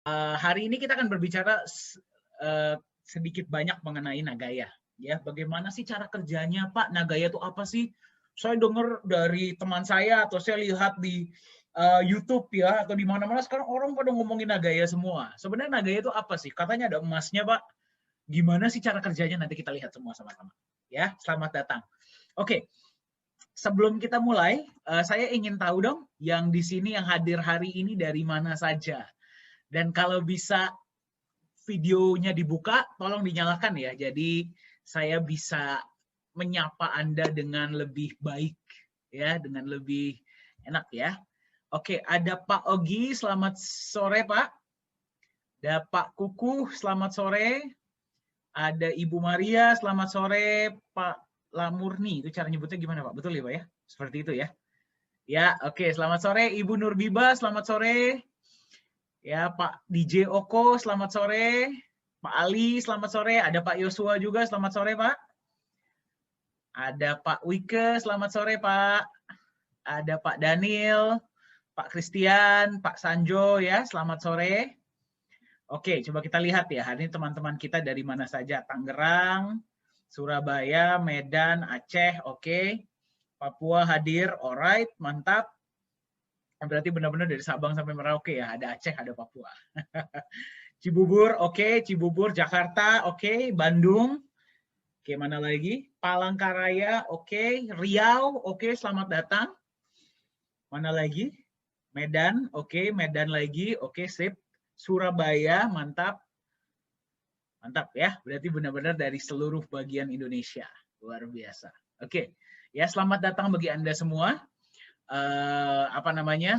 Hari ini kita akan berbicara sedikit banyak mengenai Nagaya. Ya, bagaimana sih cara kerjanya, Pak? Nagaya itu apa sih? Saya dengar dari teman saya atau saya lihat di YouTube ya atau di mana-mana sekarang orang pada ngomongin Nagaya semua. Sebenarnya Nagaya itu apa sih? Katanya ada emasnya, Pak. Gimana sih cara kerjanya? Nanti kita lihat semua sama-sama. Ya, selamat datang. Oke. Sebelum kita mulai, saya ingin tahu dong, yang di sini yang hadir hari ini dari mana saja. Dan kalau bisa videonya dibuka, tolong dinyalakan ya. Jadi saya bisa menyapa Anda dengan lebih baik ya, dengan lebih enak ya. Oke, ada Pak Ogi, selamat sore Pak. Ada Pak Kuku, selamat sore. Ada Ibu Maria, selamat sore. Pak Lamurni, itu cara nyebutnya gimana Pak? Betul ya Pak ya? Seperti itu ya. Ya, oke. Selamat sore. Ibu Nurbiba, selamat sore. Ya, Pak DJ Oko, selamat sore. Pak Ali, selamat sore. Ada Pak Yosua juga, selamat sore, Pak. Ada Pak Wike, selamat sore, Pak. Ada Pak Daniel, Pak Christian, Pak Sanjo, ya, selamat sore. Oke, coba kita lihat ya, hari ini teman-teman kita dari mana saja. Tangerang, Surabaya, Medan, Aceh, oke. Papua hadir, alright, mantap. Berarti benar-benar dari Sabang sampai Merauke ya, ada Aceh, ada Papua. Cibubur, oke. Cibubur, Jakarta, oke. Bandung, oke. Mana lagi? Palangkaraya, oke. Riau, oke. Selamat datang. Mana lagi? Medan, oke. Medan lagi, oke. Sip. Surabaya, mantap. Mantap ya. Berarti benar-benar dari seluruh bagian Indonesia. Luar biasa. Oke. Ya, selamat datang bagi Anda semua.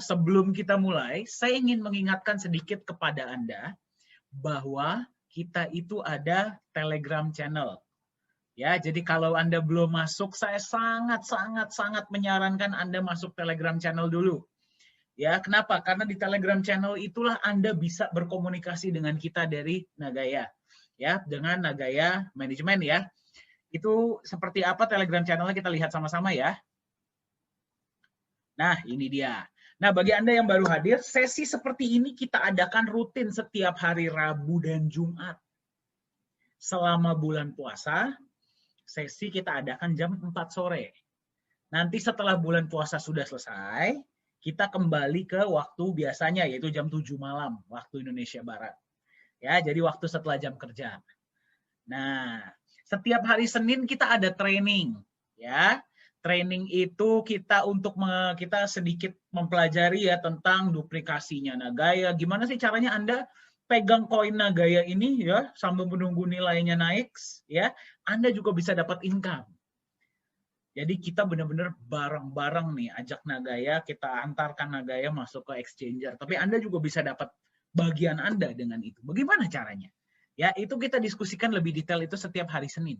Sebelum kita mulai, saya ingin mengingatkan sedikit kepada Anda bahwa kita itu ada Telegram channel. Ya, jadi kalau Anda belum masuk, saya sangat menyarankan Anda masuk Telegram channel dulu. Ya, kenapa? Karena di Telegram channel itulah Anda bisa berkomunikasi dengan kita dari Nagaya. Ya, dengan Nagaya Manajemen ya. Itu seperti apa Telegram channelnya kita lihat sama-sama ya. Nah, ini dia. Nah, bagi Anda yang baru hadir, sesi seperti ini kita adakan rutin setiap hari Rabu dan Jumat. Selama bulan puasa, sesi kita adakan jam 4 sore. Nanti setelah bulan puasa sudah selesai, kita kembali ke waktu biasanya, yaitu jam 7 malam, waktu Indonesia Barat. Ya, jadi waktu setelah jam kerja. Nah, setiap hari Senin kita ada training. Ya, training itu kita sedikit mempelajari ya tentang duplikasinya Nagaya. Gimana sih caranya Anda pegang koin Nagaya ini ya sambil menunggu nilainya naik ya, Anda juga bisa dapat income. Jadi kita benar-benar bareng-bareng nih ajak Nagaya, kita antarkan Nagaya masuk ke exchanger. Tapi Anda juga bisa dapat bagian Anda dengan itu. Bagaimana caranya? Ya, itu kita diskusikan lebih detail itu setiap hari Senin.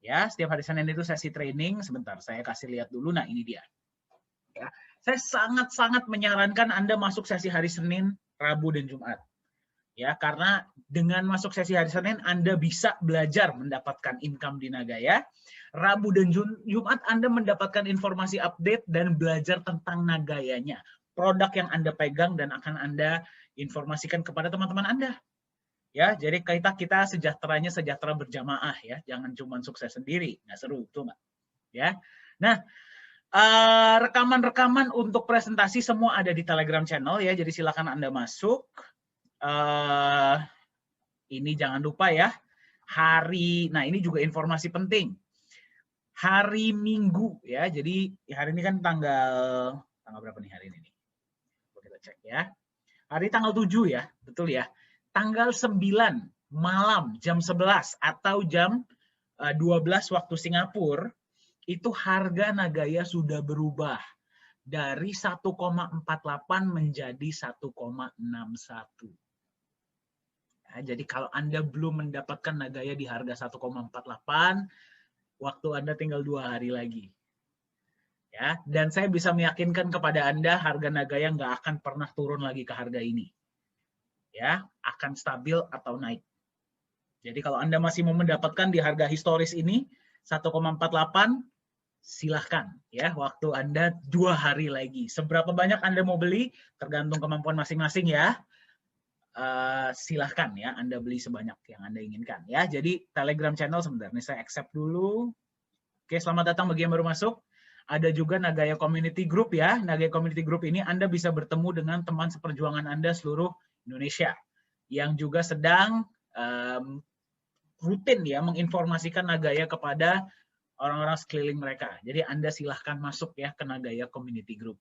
Ya, setiap hari Senin itu sesi training. Sebentar, saya kasih lihat dulu. Nah, ini dia. Ya, saya sangat menyarankan Anda masuk sesi hari Senin, Rabu, dan Jumat. Ya, karena dengan masuk sesi hari Senin, Anda bisa belajar mendapatkan income di Nagaya. Rabu dan Jumat, Anda mendapatkan informasi update dan belajar tentang Nagayanya. Produk yang Anda pegang dan akan Anda informasikan kepada teman-teman Anda. Ya, jadi kita sejahteranya sejahtera berjamaah ya, jangan cuma sukses sendiri, nggak seru tuh nggak. Ya, nah rekaman-rekaman untuk presentasi semua ada di Telegram channel ya, jadi silakan Anda masuk. Ini jangan lupa ya, nah ini juga informasi penting. Hari Minggu ya, jadi hari ini kan tanggal berapa nih hari ini? Kita cek ya. Hari tanggal 7 ya, betul ya. Tanggal 9 malam jam 11 atau jam 12 waktu Singapura, itu harga Nagaya sudah berubah dari 1,48 menjadi 1,61. Ya, jadi kalau Anda belum mendapatkan Nagaya di harga 1,48, waktu Anda tinggal 2 hari lagi. Ya, dan saya bisa meyakinkan kepada Anda harga Nagaya nggak akan pernah turun lagi ke harga ini. Ya, akan stabil atau naik. Jadi kalau Anda masih mau mendapatkan di harga historis ini 1,48, silahkan ya, waktu Anda 2 hari lagi. Seberapa banyak Anda mau beli tergantung kemampuan masing-masing ya. silahkan ya Anda beli sebanyak yang Anda inginkan ya. Jadi Telegram channel sebentar, nih saya accept dulu. Oke, selamat datang bagi yang baru masuk. Ada juga Nagaya Community Group ya. Nagaya Community Group ini Anda bisa bertemu dengan teman seperjuangan Anda seluruh Indonesia yang juga sedang rutin ya menginformasikan Nagaya kepada orang-orang sekeliling mereka. Jadi Anda silahkan masuk ya ke Nagaya Community Group.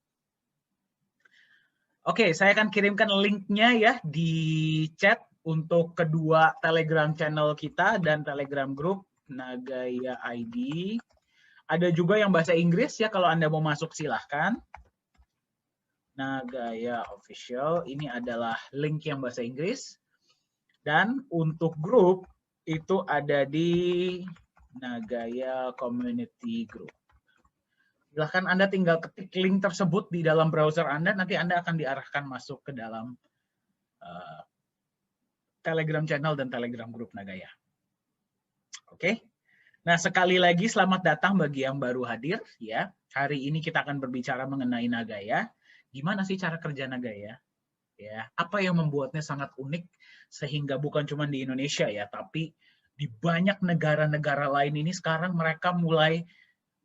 Oke, saya akan kirimkan linknya ya di chat untuk kedua Telegram channel kita dan Telegram Group Nagaya ID. Ada juga yang bahasa Inggris ya, kalau Anda mau masuk silahkan. Nagaya Official, ini adalah link yang bahasa Inggris. Dan untuk grup itu ada di Nagaya Community Group. Silahkan Anda tinggal ketik link tersebut di dalam browser Anda, nanti Anda akan diarahkan masuk ke dalam Telegram channel dan Telegram Group Nagaya. Oke. Nah, sekali lagi selamat datang bagi yang baru hadir ya. Hari ini kita akan berbicara mengenai Nagaya. Gimana sih cara kerja Nagaya? Ya, apa yang membuatnya sangat unik sehingga bukan cuma di Indonesia ya, tapi di banyak negara-negara lain ini sekarang mereka mulai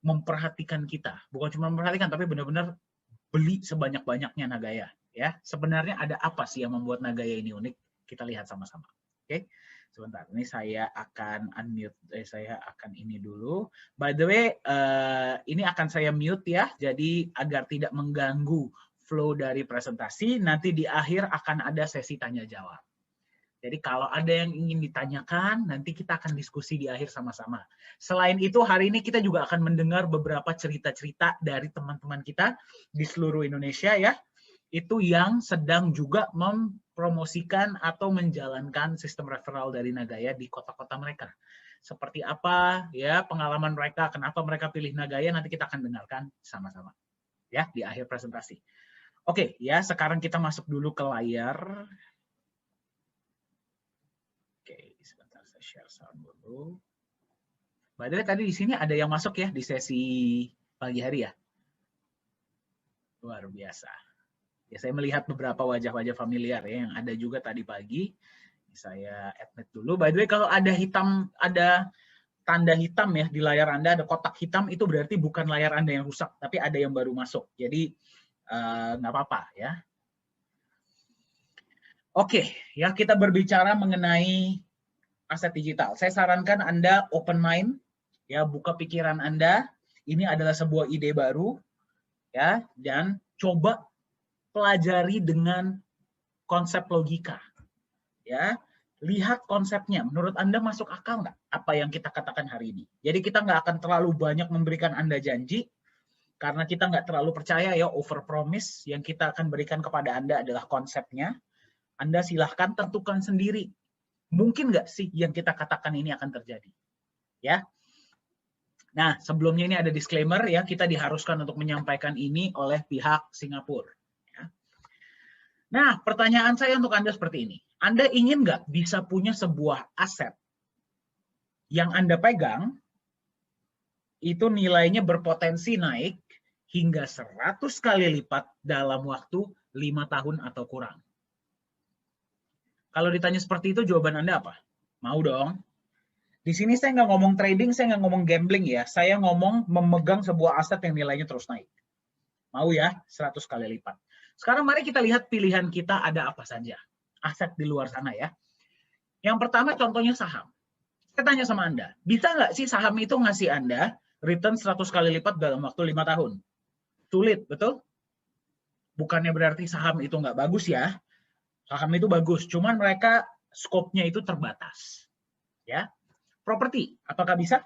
memperhatikan kita. Bukan cuma memperhatikan, tapi benar-benar beli sebanyak-banyaknya Nagaya. Ya, sebenarnya ada apa sih yang membuat Nagaya ini unik? Kita lihat sama-sama. Oke, sebentar. Ini saya akan unmute. Saya akan ini dulu. By the way, ini akan saya mute ya. Jadi agar tidak mengganggu flow dari presentasi. Nanti di akhir akan ada sesi tanya jawab. Jadi kalau ada yang ingin ditanyakan, nanti kita akan diskusi di akhir sama-sama. Selain itu, hari ini kita juga akan mendengar beberapa cerita-cerita dari teman-teman kita di seluruh Indonesia ya. Itu yang sedang juga mempromosikan atau menjalankan sistem referral dari Nagaya di kota-kota mereka. Seperti apa ya pengalaman mereka, kenapa mereka pilih Nagaya, nanti kita akan dengarkan sama-sama ya di akhir presentasi. Oke, ya sekarang kita masuk dulu ke layar. Oke, sebentar saya share sound dulu. By the way, tadi di sini ada yang masuk ya di sesi pagi hari ya. Luar biasa. Ya, saya melihat beberapa wajah-wajah familiar ya yang ada juga tadi pagi. Saya admit dulu. By the way, kalau ada hitam, ada tanda hitam ya di layar Anda, ada kotak hitam, itu berarti bukan layar Anda yang rusak, tapi ada yang baru masuk. Jadi nggak apa-apa ya. Oke, ya kita berbicara mengenai aset digital. Saya sarankan Anda open mind, ya buka pikiran Anda. Ini adalah sebuah ide baru, ya, dan coba pelajari dengan konsep logika, ya. Lihat konsepnya. Menurut Anda masuk akal nggak apa yang kita katakan hari ini? Jadi kita nggak akan terlalu banyak memberikan Anda janji, karena kita nggak terlalu percaya ya over promise. Yang kita akan berikan kepada Anda adalah konsepnya. Anda silahkan tentukan sendiri. Mungkin nggak sih yang kita katakan ini akan terjadi? Ya. Nah, sebelumnya ini ada disclaimer ya, kita diharuskan untuk menyampaikan ini oleh pihak Singapura. Ya. Nah, pertanyaan saya untuk Anda seperti ini. Anda ingin nggak bisa punya sebuah aset yang Anda pegang, itu nilainya berpotensi naik hingga 100 kali lipat dalam waktu 5 tahun atau kurang? Kalau ditanya seperti itu, jawaban Anda apa? Mau dong. Di sini saya nggak ngomong trading, saya nggak ngomong gambling ya. Saya ngomong memegang sebuah aset yang nilainya terus naik. Mau ya, 100 kali lipat. Sekarang mari kita lihat pilihan kita ada apa saja. Aset di luar sana ya. Yang pertama contohnya saham. Saya tanya sama Anda, bisa nggak sih saham itu ngasih Anda return 100 kali lipat dalam waktu 5 tahun? Sulit, betul? Bukannya berarti saham itu nggak bagus ya. Saham itu bagus, cuman mereka skopnya itu terbatas. Ya. Properti, apakah bisa?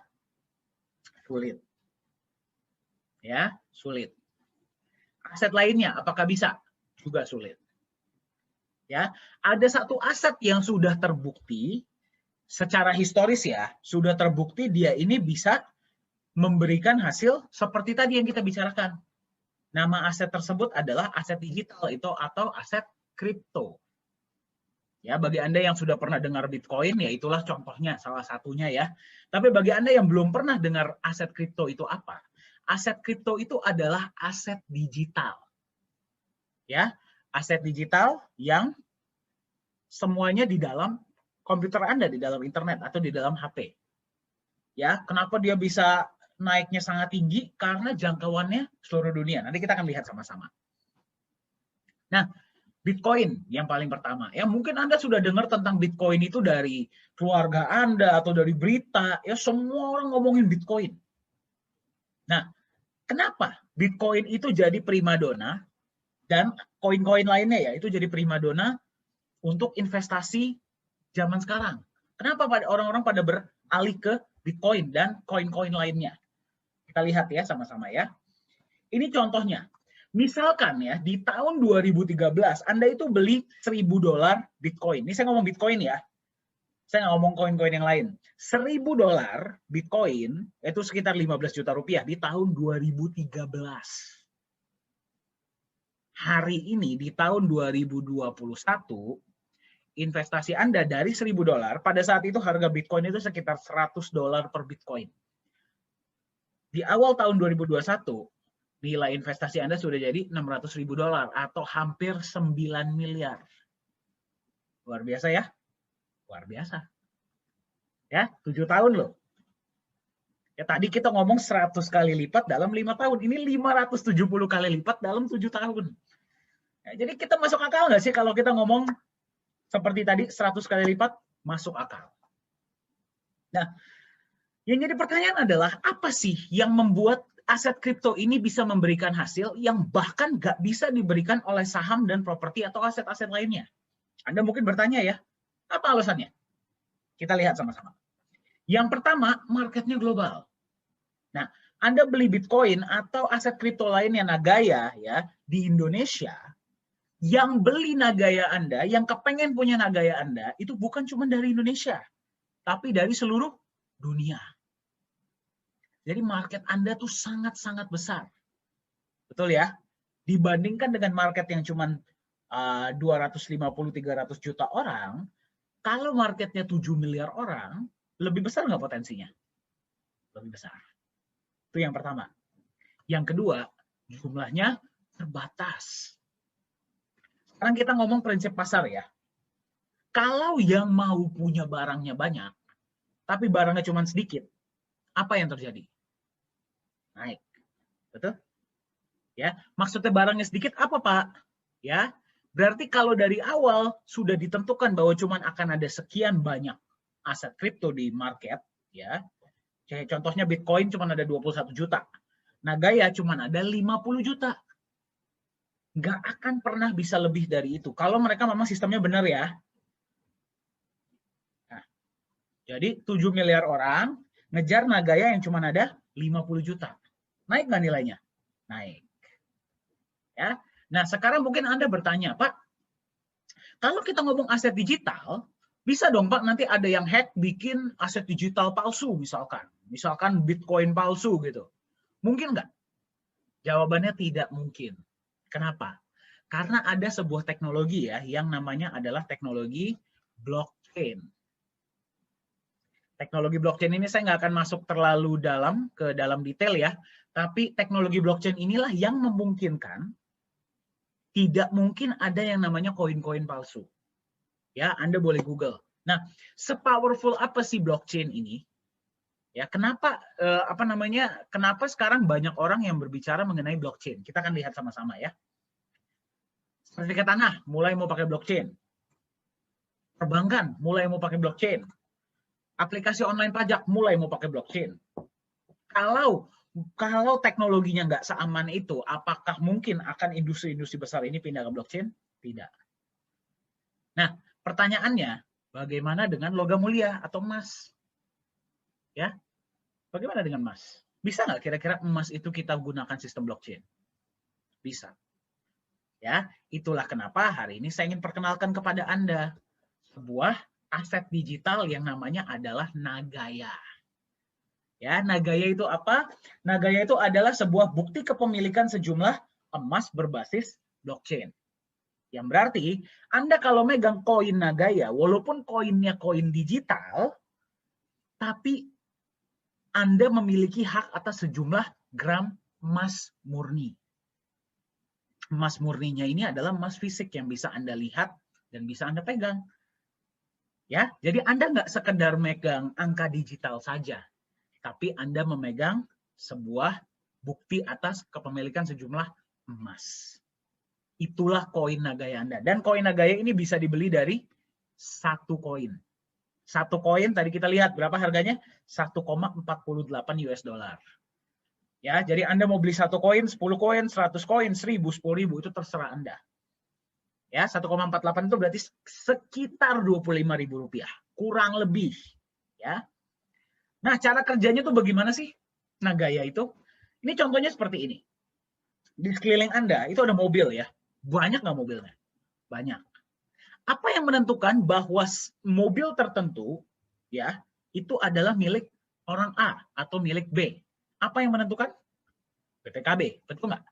Sulit. Ya, sulit. Aset lainnya, apakah bisa? Juga sulit. Ya, ada satu aset yang sudah terbukti secara historis ya, sudah terbukti dia ini bisa memberikan hasil seperti tadi yang kita bicarakan. Nama aset tersebut adalah aset digital itu atau aset kripto. Ya, bagi Anda yang sudah pernah dengar Bitcoin, ya itulah contohnya, salah satunya ya. Tapi bagi Anda yang belum pernah dengar aset kripto itu apa? Aset kripto itu adalah aset digital. Ya, aset digital yang semuanya di dalam komputer Anda, di dalam internet atau di dalam HP. Ya, kenapa dia bisa naiknya sangat tinggi? Karena jangkauannya seluruh dunia. Nanti kita akan lihat sama-sama. Nah, Bitcoin yang paling pertama. Ya, mungkin Anda sudah dengar tentang Bitcoin itu dari keluarga Anda atau dari berita. Ya, semua orang ngomongin Bitcoin. Nah, kenapa Bitcoin itu jadi primadona dan koin-koin lainnya ya itu jadi primadona untuk investasi zaman sekarang? Kenapa orang-orang pada beralih ke Bitcoin dan koin-koin lainnya? Kita lihat ya sama-sama ya. Ini contohnya. Misalkan ya, di tahun 2013, Anda itu beli $1.000 Bitcoin. Ini saya ngomong Bitcoin ya. Saya nggak ngomong koin-koin yang lain. $1.000 Bitcoin, itu sekitar 15 juta rupiah di tahun 2013. Hari ini, di tahun 2021, investasi Anda dari $1.000, pada saat itu harga Bitcoin itu sekitar $100 per Bitcoin. Di awal tahun 2021, nilai investasi Anda sudah jadi $600.000 atau hampir 9 miliar. Luar biasa ya? Luar biasa. Ya, 7 tahun loh. Ya, tadi kita ngomong 100 kali lipat dalam 5 tahun. Ini 570 kali lipat dalam 7 tahun. Ya, jadi kita masuk akal nggak sih kalau kita ngomong seperti tadi 100 kali lipat? Masuk akal. Nah, yang jadi pertanyaan adalah apa sih yang membuat aset kripto ini bisa memberikan hasil yang bahkan nggak bisa diberikan oleh saham dan properti atau aset-aset lainnya? Anda mungkin bertanya ya, apa alasannya? Kita lihat sama-sama. Yang pertama, marketnya global. Nah, Anda beli Bitcoin atau aset kripto lainnya Nagaya ya di Indonesia, yang beli Nagaya Anda, yang kepengen punya Nagaya Anda, itu bukan cuma dari Indonesia, tapi dari seluruh dunia. Jadi market Anda tuh sangat-sangat besar. Betul ya? Dibandingkan dengan market yang cuma 250-300 juta orang, kalau marketnya 7 miliar orang, lebih besar nggak potensinya? Lebih besar. Itu yang pertama. Yang kedua, jumlahnya terbatas. Sekarang kita ngomong prinsip pasar ya. Kalau yang mau punya barangnya banyak, tapi barangnya cuma sedikit, apa yang terjadi? Naik. Betul? Ya, maksudnya barangnya sedikit apa, Pak? Ya, berarti kalau dari awal sudah ditentukan bahwa cuma akan ada sekian banyak aset kripto di market, ya. Kayak contohnya Bitcoin cuma ada 21 juta. Nagaya cuma ada 50 juta. Nggak akan pernah bisa lebih dari itu. Kalau mereka memang sistemnya benar ya. Nah, jadi 7 miliar orang ngejar Nagaya yang cuma ada 50 juta. Naik nggak nilainya? Naik. Ya. Nah, sekarang mungkin Anda bertanya, Pak, kalau kita ngomong aset digital, bisa dong Pak nanti ada yang hack bikin aset digital palsu misalkan. Misalkan Bitcoin palsu gitu. Mungkin nggak? Jawabannya tidak mungkin. Kenapa? Karena ada sebuah teknologi ya yang namanya adalah teknologi blockchain. Teknologi blockchain ini saya nggak akan masuk terlalu dalam ke dalam detail ya, tapi teknologi blockchain inilah yang memungkinkan tidak mungkin ada yang namanya koin-koin palsu. Ya, Anda boleh Google. Nah, sepowerful apa sih blockchain ini? Ya, kenapa kenapa sekarang banyak orang yang berbicara mengenai blockchain? Kita akan lihat sama-sama ya. Sertifikat tanah mulai mau pakai blockchain. Perbankan mulai mau pakai blockchain. Aplikasi online pajak mulai mau pakai blockchain. Kalau teknologinya nggak seaman itu, apakah mungkin akan industri-industri besar ini pindah ke blockchain? Tidak. Nah, pertanyaannya, bagaimana dengan logam mulia atau emas? Ya, bagaimana dengan emas? Bisa nggak kira-kira emas itu kita gunakan sistem blockchain? Bisa. Ya, itulah kenapa hari ini saya ingin perkenalkan kepada Anda sebuah aset digital yang namanya adalah Nagaya. Ya, Nagaya itu apa? Nagaya itu adalah sebuah bukti kepemilikan sejumlah emas berbasis blockchain. Yang berarti Anda kalau megang koin Nagaya, walaupun koinnya koin digital, tapi Anda memiliki hak atas sejumlah gram emas murni. Emas murninya ini adalah emas fisik yang bisa Anda lihat dan bisa Anda pegang. Ya, jadi Anda nggak sekedar megang angka digital saja, tapi Anda memegang sebuah bukti atas kepemilikan sejumlah emas. Itulah koin Nagaya Anda. Dan koin Nagaya ini bisa dibeli dari satu koin. Satu koin tadi kita lihat berapa harganya? 1,48 US dollar. Ya, jadi Anda mau beli satu koin, 10 koin, 100 koin, 1000, 10.000 itu terserah Anda. Ya, 1,48 itu berarti sekitar Rp25.000, kurang lebih. Ya. Nah, cara kerjanya tuh bagaimana sih Nagaya itu? Ini contohnya seperti ini. Di sekeliling Anda itu ada mobil ya. Banyak nggak mobilnya? Banyak. Apa yang menentukan bahwa mobil tertentu ya itu adalah milik orang A atau milik B? Apa yang menentukan? BPKB, betul nggak?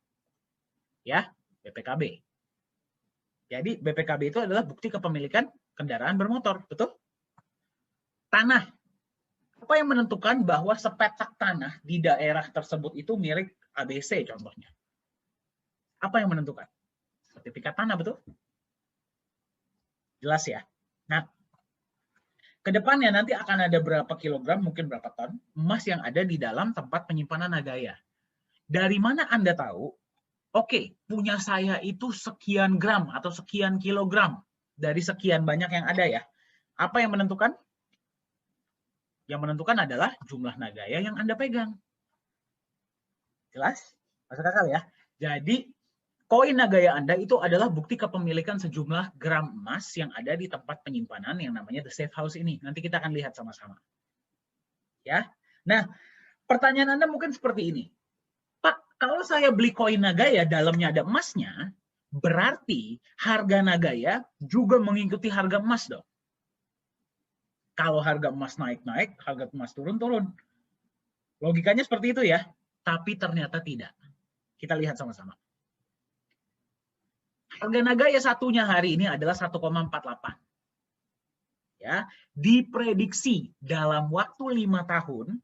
Ya, BPKB. Jadi BPKB itu adalah bukti kepemilikan kendaraan bermotor, betul? Tanah. Apa yang menentukan bahwa sepetak tanah di daerah tersebut itu milik ABC contohnya? Apa yang menentukan? Sertifikat tanah, betul? Jelas ya? Nah, kedepannya nanti akan ada berapa kilogram, mungkin berapa ton, emas yang ada di dalam tempat penyimpanan Nagaya. Dari mana Anda tahu, oke, punya saya itu sekian gram atau sekian kilogram dari sekian banyak yang ada ya. Apa yang menentukan? Yang menentukan adalah jumlah Nagaya yang Anda pegang. Jelas? Masuk akal ya? Jadi, koin Nagaya Anda itu adalah bukti kepemilikan sejumlah gram emas yang ada di tempat penyimpanan yang namanya The Safe House ini. Nanti kita akan lihat sama-sama. Ya. Nah, pertanyaan Anda mungkin seperti ini. Pak, kalau saya beli koin Nagaya, dalamnya ada emasnya, berarti harga Nagaya juga mengikuti harga emas dong. Kalau harga emas naik-naik, harga emas turun-turun. Logikanya seperti itu ya, tapi ternyata tidak. Kita lihat sama-sama. Harga Nagaya satunya hari ini adalah 1,48. Ya, diprediksi dalam waktu 5 tahun,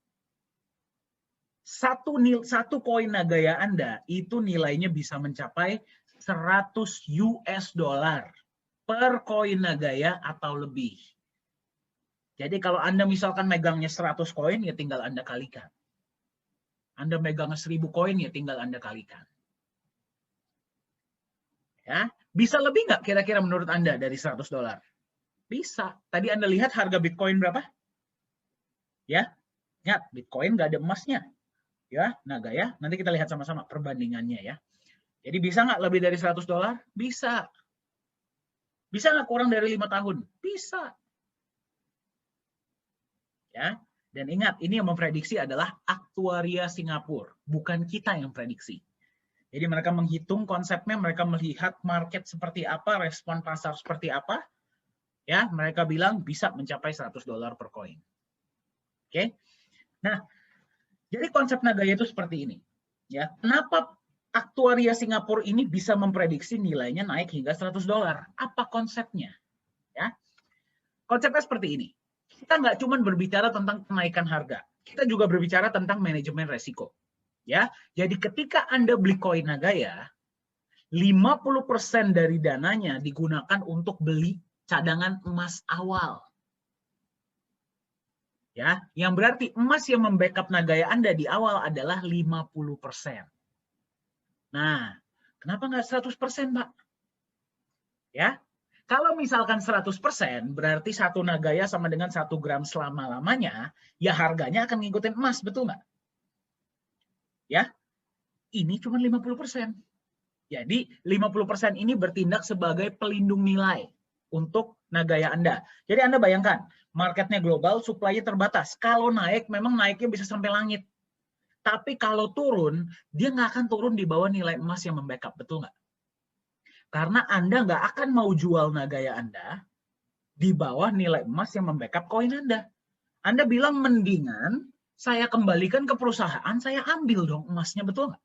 satu koin Nagaya Anda itu nilainya bisa mencapai 100 US dollar per koin Nagaya atau lebih. Jadi kalau Anda misalkan megangnya 100 koin, ya tinggal Anda kalikan. Anda megangnya 1000 koin, ya tinggal Anda kalikan. Ya, bisa lebih nggak kira-kira menurut Anda dari 100 dolar? Bisa. Tadi Anda lihat harga Bitcoin berapa? Ya, ingat Bitcoin nggak ada emasnya. Ya, Nagaya, nanti kita lihat sama-sama perbandingannya ya. Jadi bisa nggak lebih dari 100 dolar? Bisa. Bisa nggak kurang dari 5 tahun? Bisa. Ya, dan ingat, ini yang memprediksi adalah aktuaria Singapura, bukan kita yang prediksi. Jadi mereka menghitung konsepnya, mereka melihat market seperti apa, respon pasar seperti apa, ya mereka bilang bisa mencapai 100 dolar per koin. Oke, nah jadi konsep Nagaya itu seperti ini. Ya, kenapa aktuaria Singapura ini bisa memprediksi nilainya naik hingga 100 dolar? Apa konsepnya? Ya, konsepnya seperti ini. Kita nggak cuma berbicara tentang kenaikan harga, kita juga berbicara tentang manajemen resiko. Ya, jadi ketika Anda beli koin Nagaya, 50% dari dananya digunakan untuk beli cadangan emas awal. Ya, yang berarti emas yang membackup Nagaya Anda di awal adalah 50%. Nah, kenapa nggak 100%, Pak? Ya, kalau misalkan 100%, berarti satu Nagaya sama dengan 1 gram selama-lamanya, ya harganya akan ngikutin emas, betul nggak? Ya, ini cuma 50%. Jadi 50% ini bertindak sebagai pelindung nilai untuk Nagaya Anda. Jadi Anda bayangkan, marketnya global, supply-nya terbatas. Kalau naik, memang naiknya bisa sampai langit. Tapi kalau turun, dia nggak akan turun di bawah nilai emas yang membackup, betul nggak? Karena Anda nggak akan mau jual Nagaya Anda di bawah nilai emas yang membackup koin Anda. Anda bilang mendingan saya kembalikan ke perusahaan, saya ambil dong emasnya, betul nggak?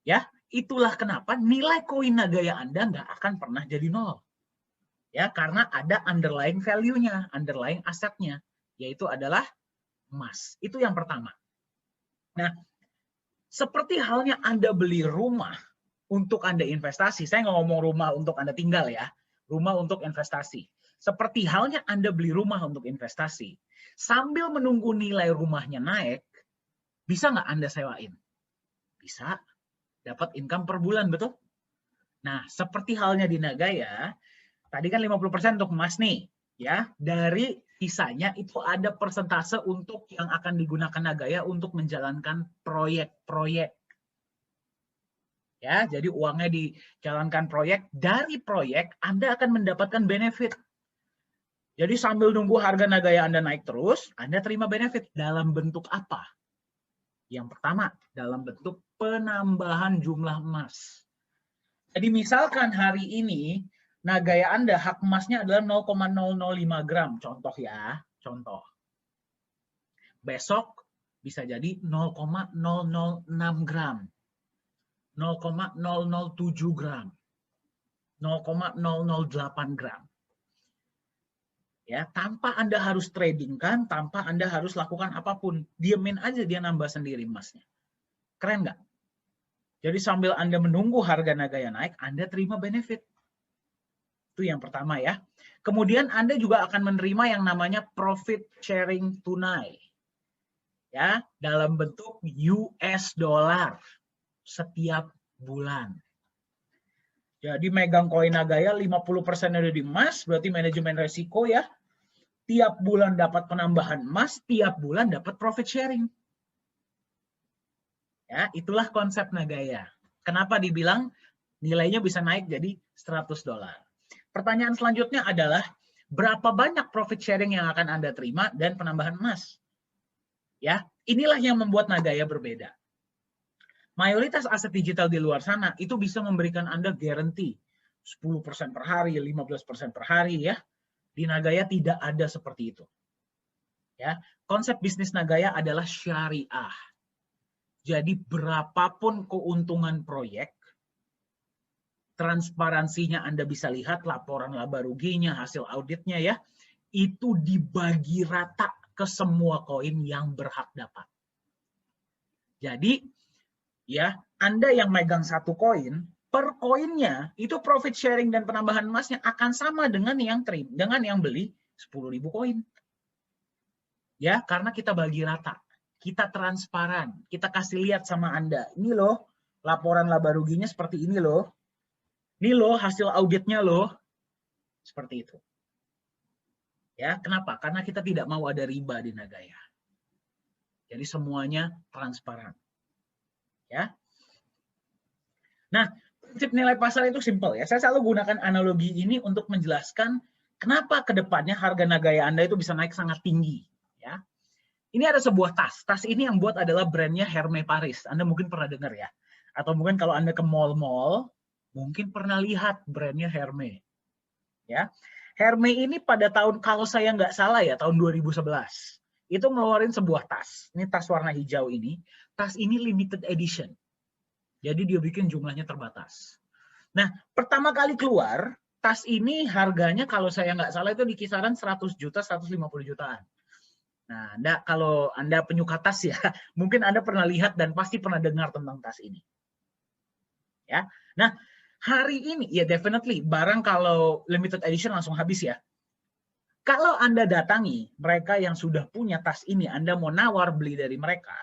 Ya, itulah kenapa nilai koin Nagaya Anda nggak akan pernah jadi nol. Ya, karena ada underlying value-nya, underlying asetnya, yaitu adalah emas. Itu yang pertama. Nah, seperti halnya Anda beli rumah untuk Anda investasi, saya nggak ngomong rumah untuk Anda tinggal ya, rumah untuk investasi. Seperti halnya Anda beli rumah untuk investasi. Sambil menunggu nilai rumahnya naik, bisa nggak Anda sewain? Bisa. Dapat income per bulan, betul? Nah, seperti halnya di Nagaya, tadi kan 50% untuk emas nih. Ya, dari sisanya itu ada persentase untuk yang akan digunakan Nagaya untuk menjalankan proyek-proyek. Ya, jadi uangnya dijalankan proyek, dari proyek Anda akan mendapatkan benefit. Jadi sambil nunggu harga Nagaya Anda naik terus, Anda terima benefit dalam bentuk apa? Yang pertama, dalam bentuk penambahan jumlah emas. Jadi misalkan hari ini Nagaya Anda hak emasnya adalah 0,005 gram, contoh ya, contoh. Besok bisa jadi 0,006 gram, 0,007 gram, 0,008 gram. Ya, tanpa Anda harus trading kan, tanpa Anda harus lakukan apapun, diemin aja dia nambah sendiri emasnya. Keren nggak? Jadi sambil Anda menunggu harga Nagaya naik, Anda terima benefit. Itu yang pertama ya. Kemudian Anda juga akan menerima yang namanya profit sharing tunai. Ya, dalam bentuk US dollar setiap bulan. Jadi megang koin Nagaya 50% ada di emas, berarti manajemen resiko ya. Tiap bulan dapat penambahan emas, tiap bulan dapat profit sharing. Ya, itulah konsep Nagaya. Kenapa dibilang nilainya bisa naik jadi 100 dolar? Pertanyaan selanjutnya adalah berapa banyak profit sharing yang akan Anda terima dan penambahan emas? Ya, inilah yang membuat Nagaya berbeda. Mayoritas aset digital di luar sana itu bisa memberikan Anda guarantee 10% per hari, 15% per hari ya. Di Nagaya tidak ada seperti itu. Ya, konsep bisnis Nagaya adalah syariah. Jadi berapapun keuntungan proyek, transparansinya Anda bisa lihat, laporan laba ruginya, hasil auditnya ya, itu dibagi rata ke semua koin yang berhak dapat. Jadi ya, Anda yang megang satu koin, per koinnya itu profit sharing dan penambahan emasnya akan sama dengan yang beli 10.000 koin. Ya, karena kita bagi rata. Kita transparan. Kita kasih lihat sama Anda. Ini loh, laporan laba ruginya seperti ini loh. Ini loh hasil auditnya loh. Seperti itu. Ya, kenapa? Karena kita tidak mau ada riba di Nagaya. Jadi semuanya transparan. Ya. Nah, prinsip nilai pasar itu simpel ya. Saya selalu gunakan analogi ini untuk menjelaskan kenapa ke depannya harga Nagaya Anda itu bisa naik sangat tinggi. Ya. Ini ada sebuah tas. Tas ini yang buat adalah brandnya Hermès Paris. Anda mungkin pernah dengar ya. Atau mungkin kalau Anda ke mall-mall, mungkin pernah lihat brandnya Hermès. Ya. Hermès ini pada tahun, kalau saya nggak salah ya, tahun 2011. Itu ngeluarin sebuah tas. Ini tas warna hijau ini. Tas ini limited edition. Jadi dia bikin jumlahnya terbatas. Nah, pertama kali keluar, tas ini harganya kalau saya nggak salah itu di kisaran 100 juta, 150 jutaan. Nah, kalau Anda penyuka tas ya, mungkin Anda pernah lihat dan pasti pernah dengar tentang tas ini. Ya. Nah, hari ini, ya definitely, barang kalau limited edition langsung habis ya. Kalau Anda datangi mereka yang sudah punya tas ini, Anda mau nawar beli dari mereka,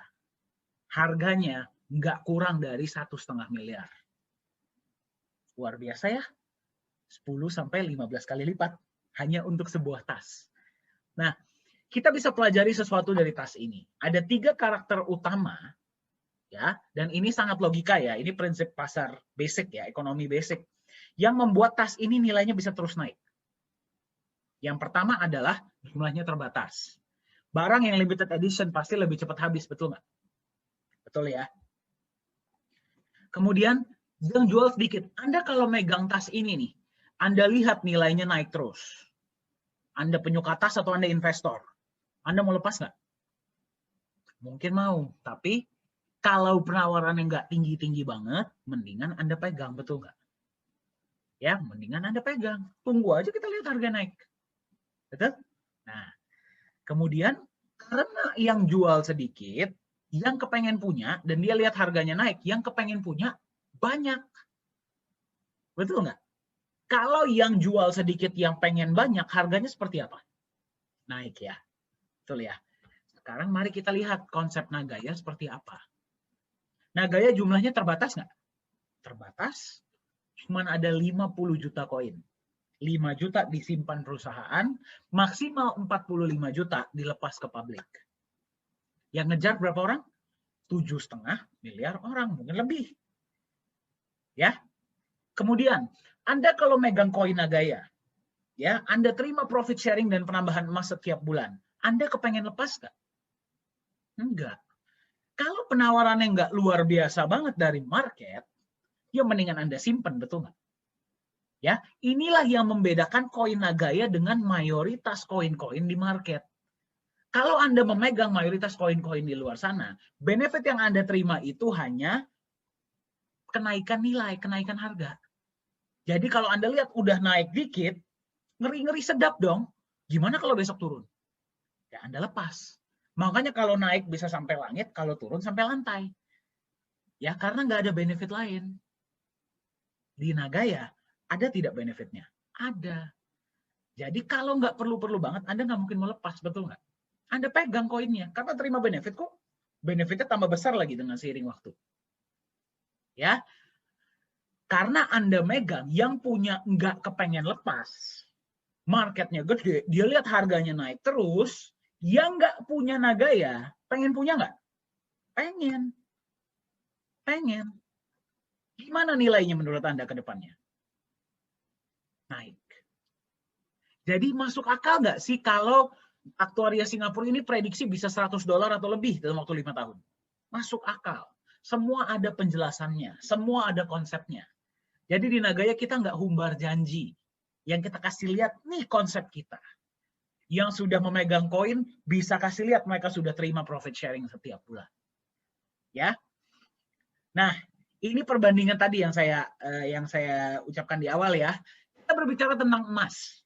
harganya nggak kurang dari 1,5 miliar. Luar biasa ya. 10-15 kali lipat hanya untuk sebuah tas. Nah, kita bisa pelajari sesuatu dari tas ini. Ada 3 karakter utama, ya, dan ini sangat logika ya. Ini prinsip pasar basic ya, ekonomi basic, yang membuat tas ini nilainya bisa terus naik. Yang pertama adalah jumlahnya terbatas. Barang yang limited edition pasti lebih cepat habis, betul nggak? Betul ya. Kemudian yang jual sedikit. Anda kalau megang tas ini nih, Anda lihat nilainya naik terus. Anda penyuka tas atau Anda investor? Anda mau lepas nggak? Mungkin mau, tapi kalau penawarannya nggak tinggi-tinggi banget, mendingan Anda pegang, betul nggak? Ya, mendingan Anda pegang. Tunggu aja kita lihat harga naik. Betul? Nah, kemudian karena yang jual sedikit, yang kepengen punya, dan dia lihat harganya naik, yang kepengen punya banyak. Betul nggak? Kalau yang jual sedikit, yang pengen banyak, harganya seperti apa? Naik ya. Betul ya. Sekarang mari kita lihat konsep Nagaya seperti apa. Nagaya jumlahnya terbatas nggak? Terbatas. Cuman ada 50 juta koin. 5 juta disimpan perusahaan, maksimal 45 juta dilepas ke publik. Yang ngejar berapa orang? 7,5 miliar orang, mungkin lebih. Ya. Kemudian, Anda kalau megang koin Nagaya, ya, Anda terima profit sharing dan penambahan emas setiap bulan. Anda kepengen lepas nggak? Enggak. Kalau penawarannya nggak luar biasa banget dari market, ya mendingan Anda simpen, betul nggak? Ya, inilah yang membedakan koin Nagaya dengan mayoritas koin-koin di market. Kalau Anda memegang mayoritas koin-koin di luar sana, benefit yang Anda terima itu hanya kenaikan nilai, kenaikan harga. Jadi kalau Anda lihat udah naik dikit, ngeri-ngeri sedap dong. Gimana kalau besok turun? Ya Anda lepas. Makanya kalau naik bisa sampai langit, kalau turun sampai lantai. Ya karena nggak ada benefit lain. Di Nagaya, ada tidak benefitnya? Ada. Jadi kalau nggak perlu-perlu banget, Anda nggak mungkin melepas, betul nggak? Anda pegang koinnya, karena terima benefit kok. Benefitnya tambah besar lagi dengan seiring waktu. Ya, karena Anda megang, yang punya nggak kepengen lepas, marketnya gede, dia lihat harganya naik terus, yang nggak punya Nagaya, pengen punya nggak? Pengen. Pengen. Gimana nilainya menurut Anda ke depannya? Naik. Jadi masuk akal nggak sih kalau aktuaria Singapura ini prediksi bisa $100 atau lebih dalam waktu 5 tahun? Masuk akal. Semua ada penjelasannya, semua ada konsepnya. Jadi di Nagaya kita nggak humbar janji. Yang kita kasih lihat, nih konsep kita. Yang sudah memegang koin, bisa kasih lihat mereka sudah terima profit sharing setiap bulan. Ya. Nah, ini perbandingan tadi yang saya ucapkan di awal ya. Kita berbicara tentang emas.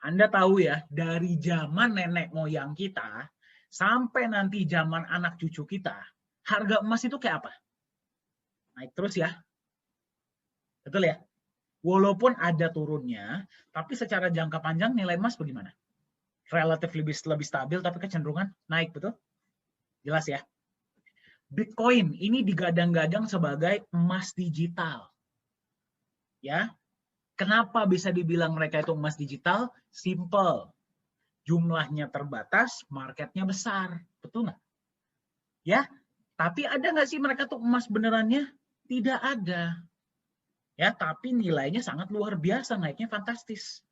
Anda tahu ya, dari zaman nenek moyang kita, sampai nanti zaman anak cucu kita, harga emas itu kayak apa? Naik terus ya. Betul ya? Walaupun ada turunnya, tapi secara jangka panjang nilai emas bagaimana? Relatif lebih stabil, tapi kecenderungan naik, betul? Jelas ya? Bitcoin ini digadang-gadang sebagai emas digital. Ya, kenapa bisa dibilang mereka itu emas digital? Simple. Jumlahnya terbatas, marketnya besar. Betul nggak? Ya, tapi ada nggak sih mereka tuh emas benerannya? Tidak ada. Ya, tapi nilainya sangat luar biasa, naiknya fantastis.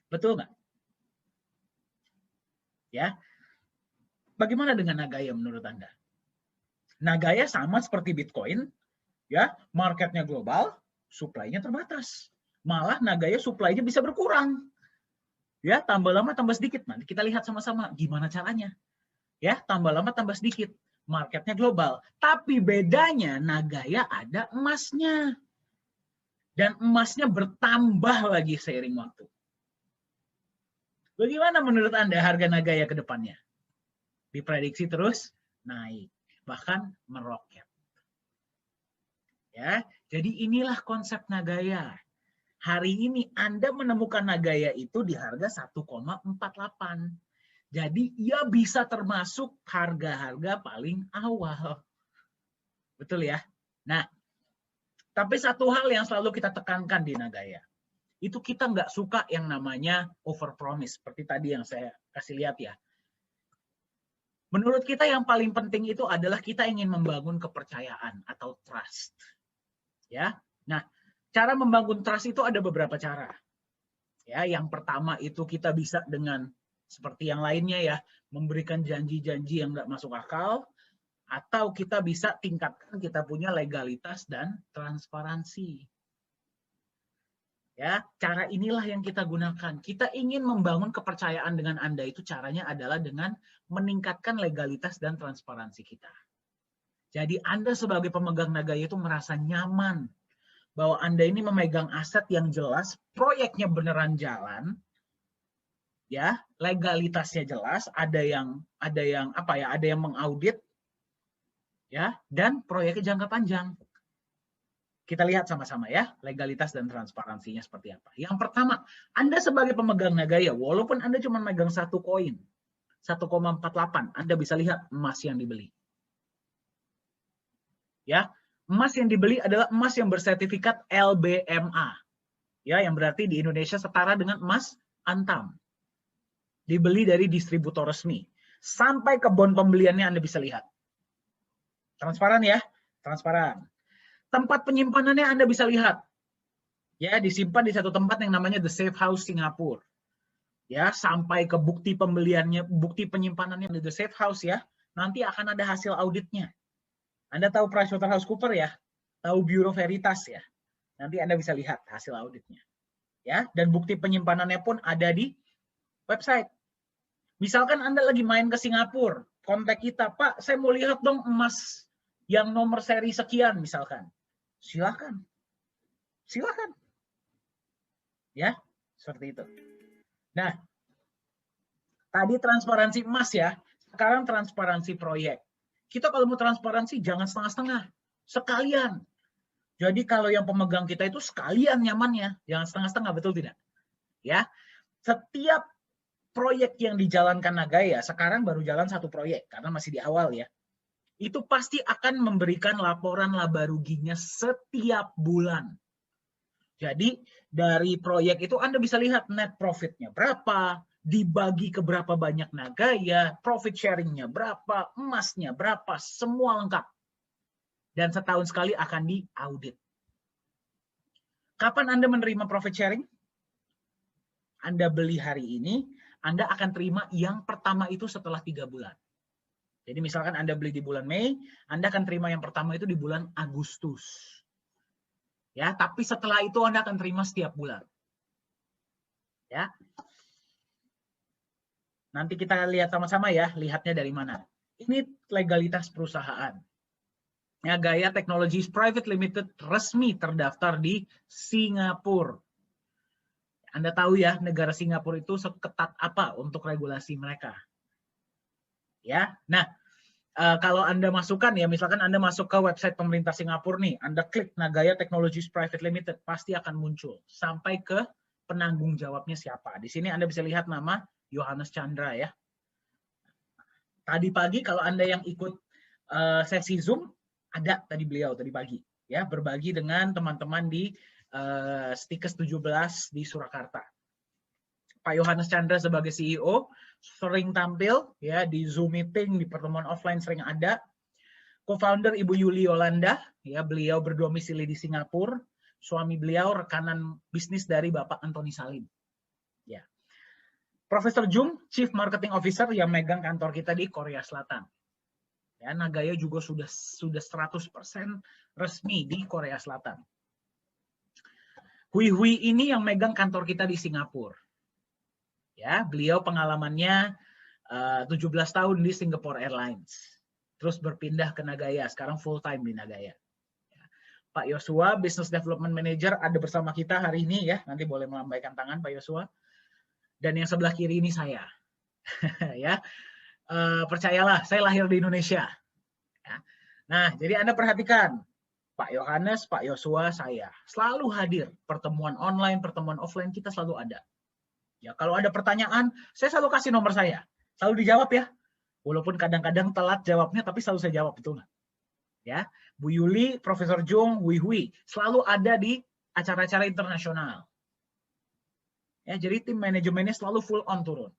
Betul nggak? Ya, bagaimana dengan Nagaya menurut Anda? Nagaya sama seperti Bitcoin, ya, marketnya global, supply-nya terbatas. Malah Nagaya supply-nya bisa berkurang. Ya, tambah lama tambah sedikit. Nanti kita lihat sama-sama gimana caranya. Ya, tambah lama tambah sedikit. Marketnya global. Tapi bedanya Nagaya ada emasnya. Dan emasnya bertambah lagi seiring waktu. Bagaimana menurut Anda harga Nagaya ke depannya? Diprediksi terus naik, bahkan meroket. Ya, jadi inilah konsep Nagaya. Hari ini Anda menemukan Nagaya itu di harga 1,48. Jadi ia bisa termasuk harga-harga paling awal. Betul ya? Nah, tapi satu hal yang selalu kita tekankan di Nagaya, itu kita nggak suka yang namanya overpromise. Seperti tadi yang saya kasih lihat ya. Menurut kita yang paling penting itu adalah kita ingin membangun kepercayaan atau trust. Ya. Nah, cara membangun trust itu ada beberapa cara. Ya, yang pertama itu kita bisa dengan seperti yang lainnya ya, memberikan janji-janji yang nggak masuk akal, atau kita bisa tingkatkan kita punya legalitas dan transparansi. Ya, cara inilah yang kita gunakan. Kita ingin membangun kepercayaan dengan Anda itu caranya adalah dengan meningkatkan legalitas dan transparansi kita. Jadi Anda sebagai pemegang Nagaya itu merasa nyaman bahwa Anda ini memegang aset yang jelas, proyeknya beneran jalan, ya, legalitasnya jelas, ada yang mengaudit, ya, dan proyeknya jangka panjang. Kita lihat sama-sama ya, legalitas dan transparansinya seperti apa. Yang pertama, Anda sebagai pemegang Nagaya, walaupun Anda cuma megang satu koin, 1,48, Anda bisa lihat emas yang dibeli. Ya, emas yang dibeli adalah emas yang bersertifikat LBMA. Ya, yang berarti di Indonesia setara dengan emas Antam. Dibeli dari distributor resmi. Sampai ke bon pembeliannya Anda bisa lihat. Transparan ya, transparan. Tempat penyimpanannya Anda bisa lihat. Ya, disimpan di satu tempat yang namanya The Safe House Singapura. Ya, sampai ke bukti pembeliannya, bukti penyimpanannya di The Safe House ya. Nanti akan ada hasil auditnya. Anda tahu PricewaterhouseCoopers ya? Tahu Bureau Veritas ya? Nanti Anda bisa lihat hasil auditnya. Ya, dan bukti penyimpanannya pun ada di website. Misalkan Anda lagi main ke Singapura, kontak kita, Pak, saya mau lihat dong emas yang nomor seri sekian misalkan. Silakan. Silakan. Ya, seperti itu. Nah, tadi transparansi emas ya, sekarang transparansi proyek. Kita kalau mau transparansi jangan setengah-setengah, sekalian. Jadi kalau yang pemegang kita itu sekalian nyamannya, jangan setengah-setengah, betul tidak? Ya, setiap proyek yang dijalankan Nagaya, sekarang baru jalan satu proyek, karena masih di awal ya, itu pasti akan memberikan laporan laba ruginya setiap bulan. Jadi dari proyek itu Anda bisa lihat net profitnya berapa, dibagi ke berapa banyak Nagaya, profit sharingnya berapa, emasnya berapa, semua lengkap. Dan setahun sekali akan diaudit. Kapan Anda menerima profit sharing? Anda beli hari ini, Anda akan terima yang pertama itu setelah 3 bulan. Jadi misalkan Anda beli di bulan Mei, Anda akan terima yang pertama itu di bulan Agustus. Ya, tapi setelah itu Anda akan terima setiap bulan. Ya. Nanti kita lihat sama-sama ya, lihatnya dari mana. Ini legalitas perusahaan. Nagaya Technologies Private Limited resmi terdaftar di Singapura. Anda tahu ya, negara Singapura itu seketat apa untuk regulasi mereka. Ya, nah kalau Anda masukkan ya, misalkan Anda masuk ke website pemerintah Singapura nih, Anda klik Nagaya Technologies Private Limited, pasti akan muncul sampai ke penanggung jawabnya siapa. Di sini Anda bisa lihat nama Yohanes Chandra ya. Tadi pagi kalau Anda yang ikut sesi Zoom, ada tadi beliau tadi pagi ya, berbagi dengan teman-teman di Stikes 17 di Surakarta. Pak Yohanes Chandra sebagai CEO sering tampil ya di Zoom meeting, di pertemuan offline sering ada. Co-founder Ibu Yuli Yolanda, ya beliau berdomisili di Singapura. Suami beliau rekanan bisnis dari Bapak Antoni Salim. Ya. Profesor Jung, Chief Marketing Officer yang megang kantor kita di Korea Selatan. Ya, Nagaya juga sudah 100% resmi di Korea Selatan. Hui Hui ini yang megang kantor kita di Singapura. Ya, beliau pengalamannya 17 tahun di Singapore Airlines. Terus berpindah ke Nagaya, sekarang full time di Nagaya. Ya. Pak Yosua, Business Development Manager, ada bersama kita hari ini ya. Nanti boleh melambaikan tangan Pak Yosua. Dan yang sebelah kiri ini saya. Ya, percayalah, saya lahir di Indonesia. Ya. Nah, jadi Anda perhatikan, Pak Yohanes, Pak Yosua, saya selalu hadir. Pertemuan online, pertemuan offline kita selalu ada. Ya, kalau ada pertanyaan, saya selalu kasih nomor saya. Selalu dijawab ya. Walaupun kadang-kadang telat jawabnya, tapi selalu saya jawab, betul nggak? Ya, Bu Yuli, Profesor Jung, Hui Hui, selalu ada di acara-acara internasional. Ya, jadi tim manajemennya selalu full on turun.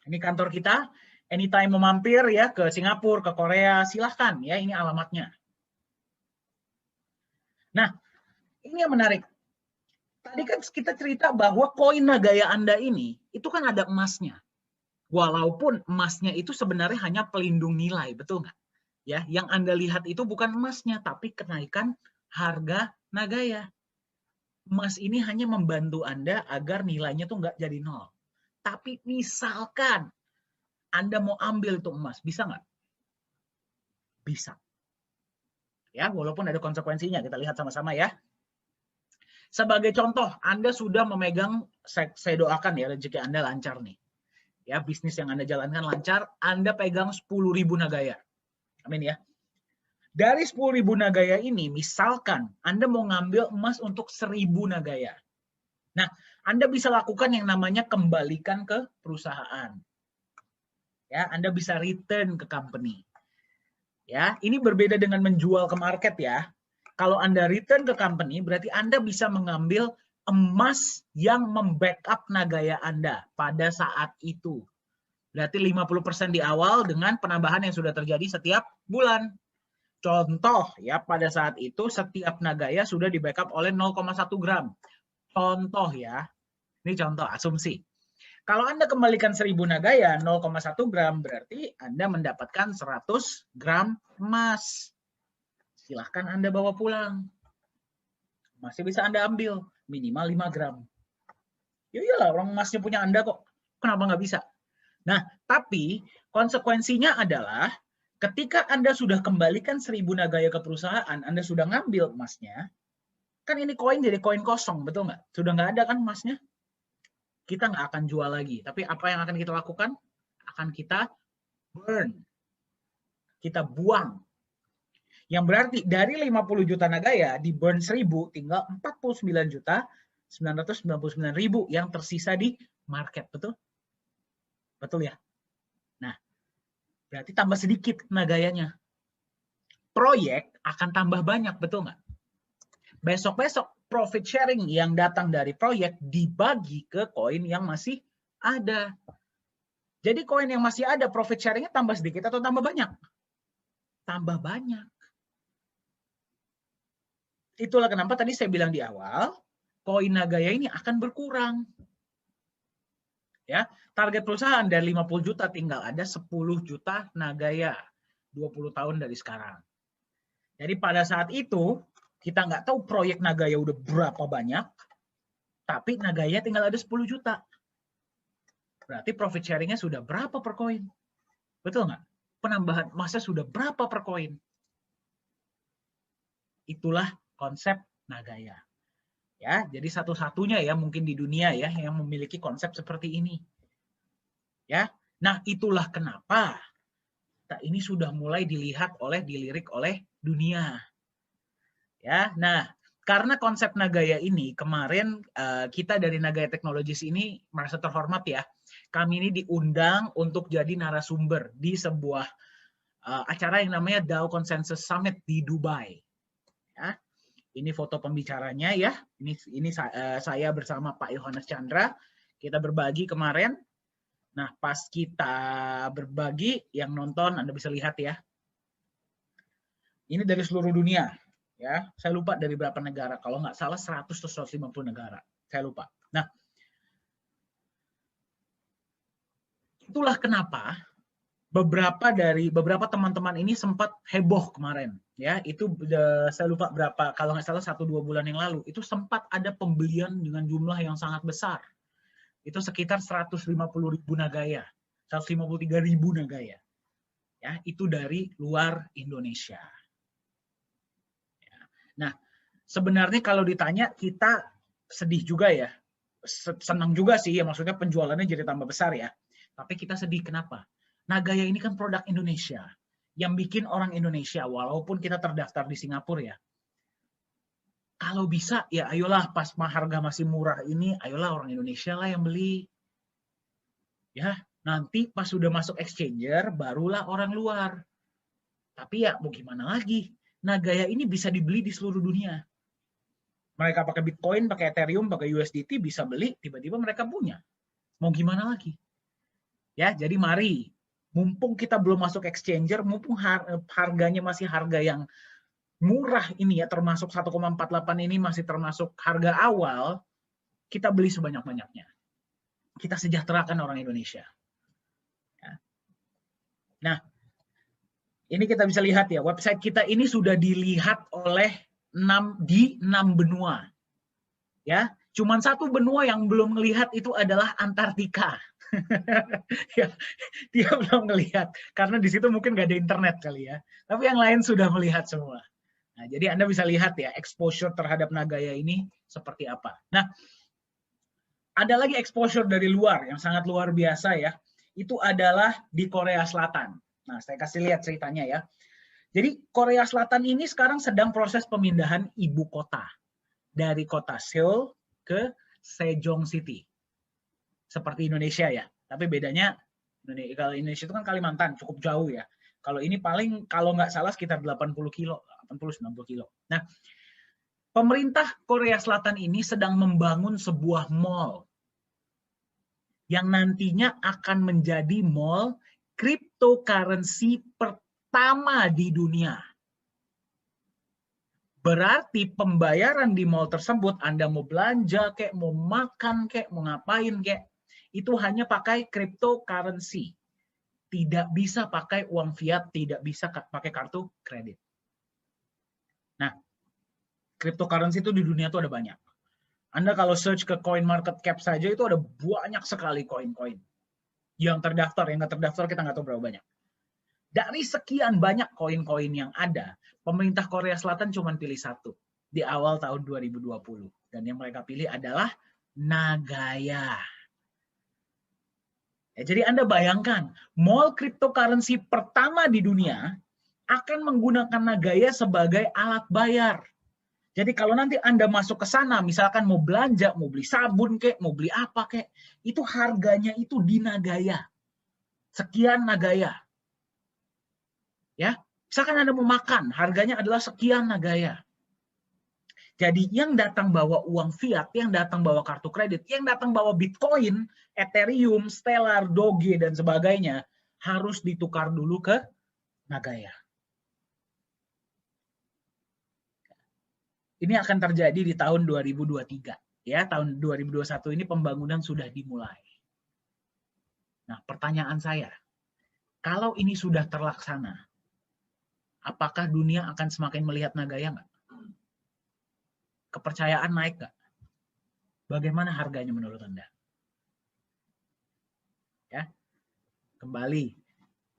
Ini kantor kita, anytime mau mampir ya ke Singapura, ke Korea, silahkan ya, ini alamatnya. Nah, ini yang menarik. Tadi kan kita cerita bahwa koin Nagaya Anda ini, itu kan ada emasnya. Walaupun emasnya itu sebenarnya hanya pelindung nilai, betul nggak? Ya, yang Anda lihat itu bukan emasnya, tapi kenaikan harga Nagaya. Emas ini hanya membantu Anda agar nilainya tuh nggak jadi nol. Tapi misalkan Anda mau ambil itu emas, bisa nggak? Bisa. Ya, walaupun ada konsekuensinya, kita lihat sama-sama ya. Sebagai contoh, Anda sudah memegang, saya doakan ya rezeki Anda lancar nih. Ya, bisnis yang Anda jalankan lancar, Anda pegang 10.000 Nagaya. Amin ya. Dari 10.000 Nagaya ini, misalkan Anda mau ngambil emas untuk 1.000 Nagaya. Nah, Anda bisa lakukan yang namanya kembalikan ke perusahaan. Ya, Anda bisa return ke company. Ya, ini berbeda dengan menjual ke market ya. Kalau Anda return ke company, berarti Anda bisa mengambil emas yang membackup Nagaya Anda pada saat itu. Berarti 50% di awal dengan penambahan yang sudah terjadi setiap bulan. Contoh ya, pada saat itu setiap Nagaya sudah di backup oleh 0,1 gram. Contoh ya, ini contoh asumsi. Kalau Anda kembalikan 1.000 Nagaya 0,1 gram, berarti Anda mendapatkan 100 gram emas. Silahkan Anda bawa pulang. Masih bisa Anda ambil, minimal 5 gram. Ya iyalah, orang emasnya punya Anda kok. Kenapa nggak bisa? Nah, tapi konsekuensinya adalah ketika Anda sudah kembalikan 1.000 Nagaya ke perusahaan, Anda sudah ngambil emasnya, kan ini koin jadi koin kosong, betul nggak? Sudah nggak ada kan emasnya? Kita nggak akan jual lagi. Tapi apa yang akan kita lakukan? Akan kita burn. Kita buang. Yang berarti dari 50 juta Nagaya, di burn 1.000, tinggal 49.999.000 yang tersisa di market, betul? Betul ya? Nah, berarti tambah sedikit Nagayanya. Proyek akan tambah banyak, betul nggak? Besok-besok profit sharing yang datang dari proyek dibagi ke koin yang masih ada. Jadi koin yang masih ada profit sharingnya tambah sedikit atau tambah banyak? Tambah banyak. Itulah kenapa tadi saya bilang di awal, koin Nagaya ini akan berkurang. Ya, target perusahaan dari 50 juta tinggal ada 10 juta Nagaya 20 tahun dari sekarang. Jadi pada saat itu kita nggak tahu proyek Nagaya udah berapa banyak, tapi Nagaya tinggal ada 10 juta. Berarti profit sharingnya sudah berapa per koin? Betul nggak? Penambahan masa sudah berapa per koin? Itulah konsep Nagaya. Ya, jadi satu-satunya ya mungkin di dunia ya yang memiliki konsep seperti ini. Ya. Nah, itulah kenapa ini sudah mulai dilirik oleh dunia. Ya. Nah, karena konsep Nagaya ini kemarin kita dari Nagaya Technologies ini merasa terhormat ya. Kami ini diundang untuk jadi narasumber di sebuah acara yang namanya Dow Consensus Summit di Dubai. Ya. Ini foto pembicaranya ya. Ini saya bersama Pak Yohanes Chandra. Kita berbagi kemarin. Nah, pas kita berbagi, yang nonton Anda bisa lihat ya. Ini dari seluruh dunia. Ya, saya lupa dari berapa negara. Kalau nggak salah 100 atau 150 negara. Saya lupa. Nah, itulah kenapa beberapa teman-teman ini sempat heboh kemarin. Ya, itu saya lupa berapa, kalau nggak salah 1-2 bulan yang lalu, itu sempat ada pembelian dengan jumlah yang sangat besar. Itu sekitar 150.000 Nagaya, 153.000 Nagaya. Ya, itu dari luar Indonesia. Ya. Nah, sebenarnya kalau ditanya kita sedih juga ya, senang juga sih ya, maksudnya penjualannya jadi tambah besar ya. Tapi kita sedih kenapa? Nagaya ini kan produk Indonesia. Yang bikin orang Indonesia, walaupun kita terdaftar di Singapura ya. Kalau bisa, ya ayolah pas harga masih murah ini, ayolah orang Indonesia lah yang beli. Ya, nanti pas sudah masuk exchanger, barulah orang luar. Tapi ya mau gimana lagi? Nagaya ini bisa dibeli di seluruh dunia. Mereka pakai Bitcoin, pakai Ethereum, pakai USDT, bisa beli, tiba-tiba mereka punya. Mau gimana lagi? Ya, jadi mari, mumpung kita belum masuk exchanger, mumpung harganya masih harga yang murah ini ya, termasuk 1,48 ini masih termasuk harga awal, kita beli sebanyak-banyaknya. Kita sejahterakan orang Indonesia. Ya. Nah, ini kita bisa lihat ya, website kita ini sudah dilihat oleh 6 benua. Ya, cuman satu benua yang belum melihat itu adalah Antartika. Ya, dia belum melihat karena di situ mungkin nggak ada internet kali ya. Tapi yang lain sudah melihat semua. Nah, jadi Anda bisa lihat ya exposure terhadap Nagaya ini seperti apa. Nah, ada lagi exposure dari luar yang sangat luar biasa ya. Itu adalah di Korea Selatan. Nah, saya kasih lihat ceritanya ya. Jadi Korea Selatan ini sekarang sedang proses pemindahan ibu kota dari kota Seoul ke Sejong City. Seperti Indonesia ya. Tapi bedanya kalau Indonesia itu kan Kalimantan, cukup jauh ya. Kalau ini paling kalau nggak salah sekitar 80 kilo, 80-90 kilo. Nah, pemerintah Korea Selatan ini sedang membangun sebuah mall yang nantinya akan menjadi mall cryptocurrency pertama di dunia. Berarti pembayaran di mall tersebut, Anda mau belanja kek, mau makan kek, mau ngapain kek, itu hanya pakai cryptocurrency. Tidak bisa pakai uang fiat, tidak bisa pakai kartu kredit. Nah, cryptocurrency itu di dunia itu ada banyak. Anda kalau search ke coin market cap saja itu ada banyak sekali koin-koin. Yang terdaftar, yang nggak terdaftar kita nggak tahu berapa banyak. Dari sekian banyak koin-koin yang ada, pemerintah Korea Selatan cuma pilih satu di awal tahun 2020. Dan yang mereka pilih adalah Nagaya. Ya, jadi Anda bayangkan, mall cryptocurrency pertama di dunia akan menggunakan Nagaya sebagai alat bayar. Jadi kalau nanti Anda masuk ke sana, misalkan mau belanja, mau beli sabun kek, mau beli apa kek, itu harganya itu di Nagaya. Sekian Nagaya. Ya, misalkan Anda mau makan, harganya adalah sekian Nagaya. Jadi yang datang bawa uang fiat, yang datang bawa kartu kredit, yang datang bawa Bitcoin, Ethereum, Stellar, Doge, dan sebagainya, harus ditukar dulu ke Nagaya. Ini akan terjadi di tahun 2023. Ya, tahun 2021 ini pembangunan sudah dimulai. Nah, pertanyaan saya, kalau ini sudah terlaksana, apakah dunia akan semakin melihat Nagaya nggak? Kepercayaan naik nggak? Bagaimana harganya menurut Anda? Ya, kembali.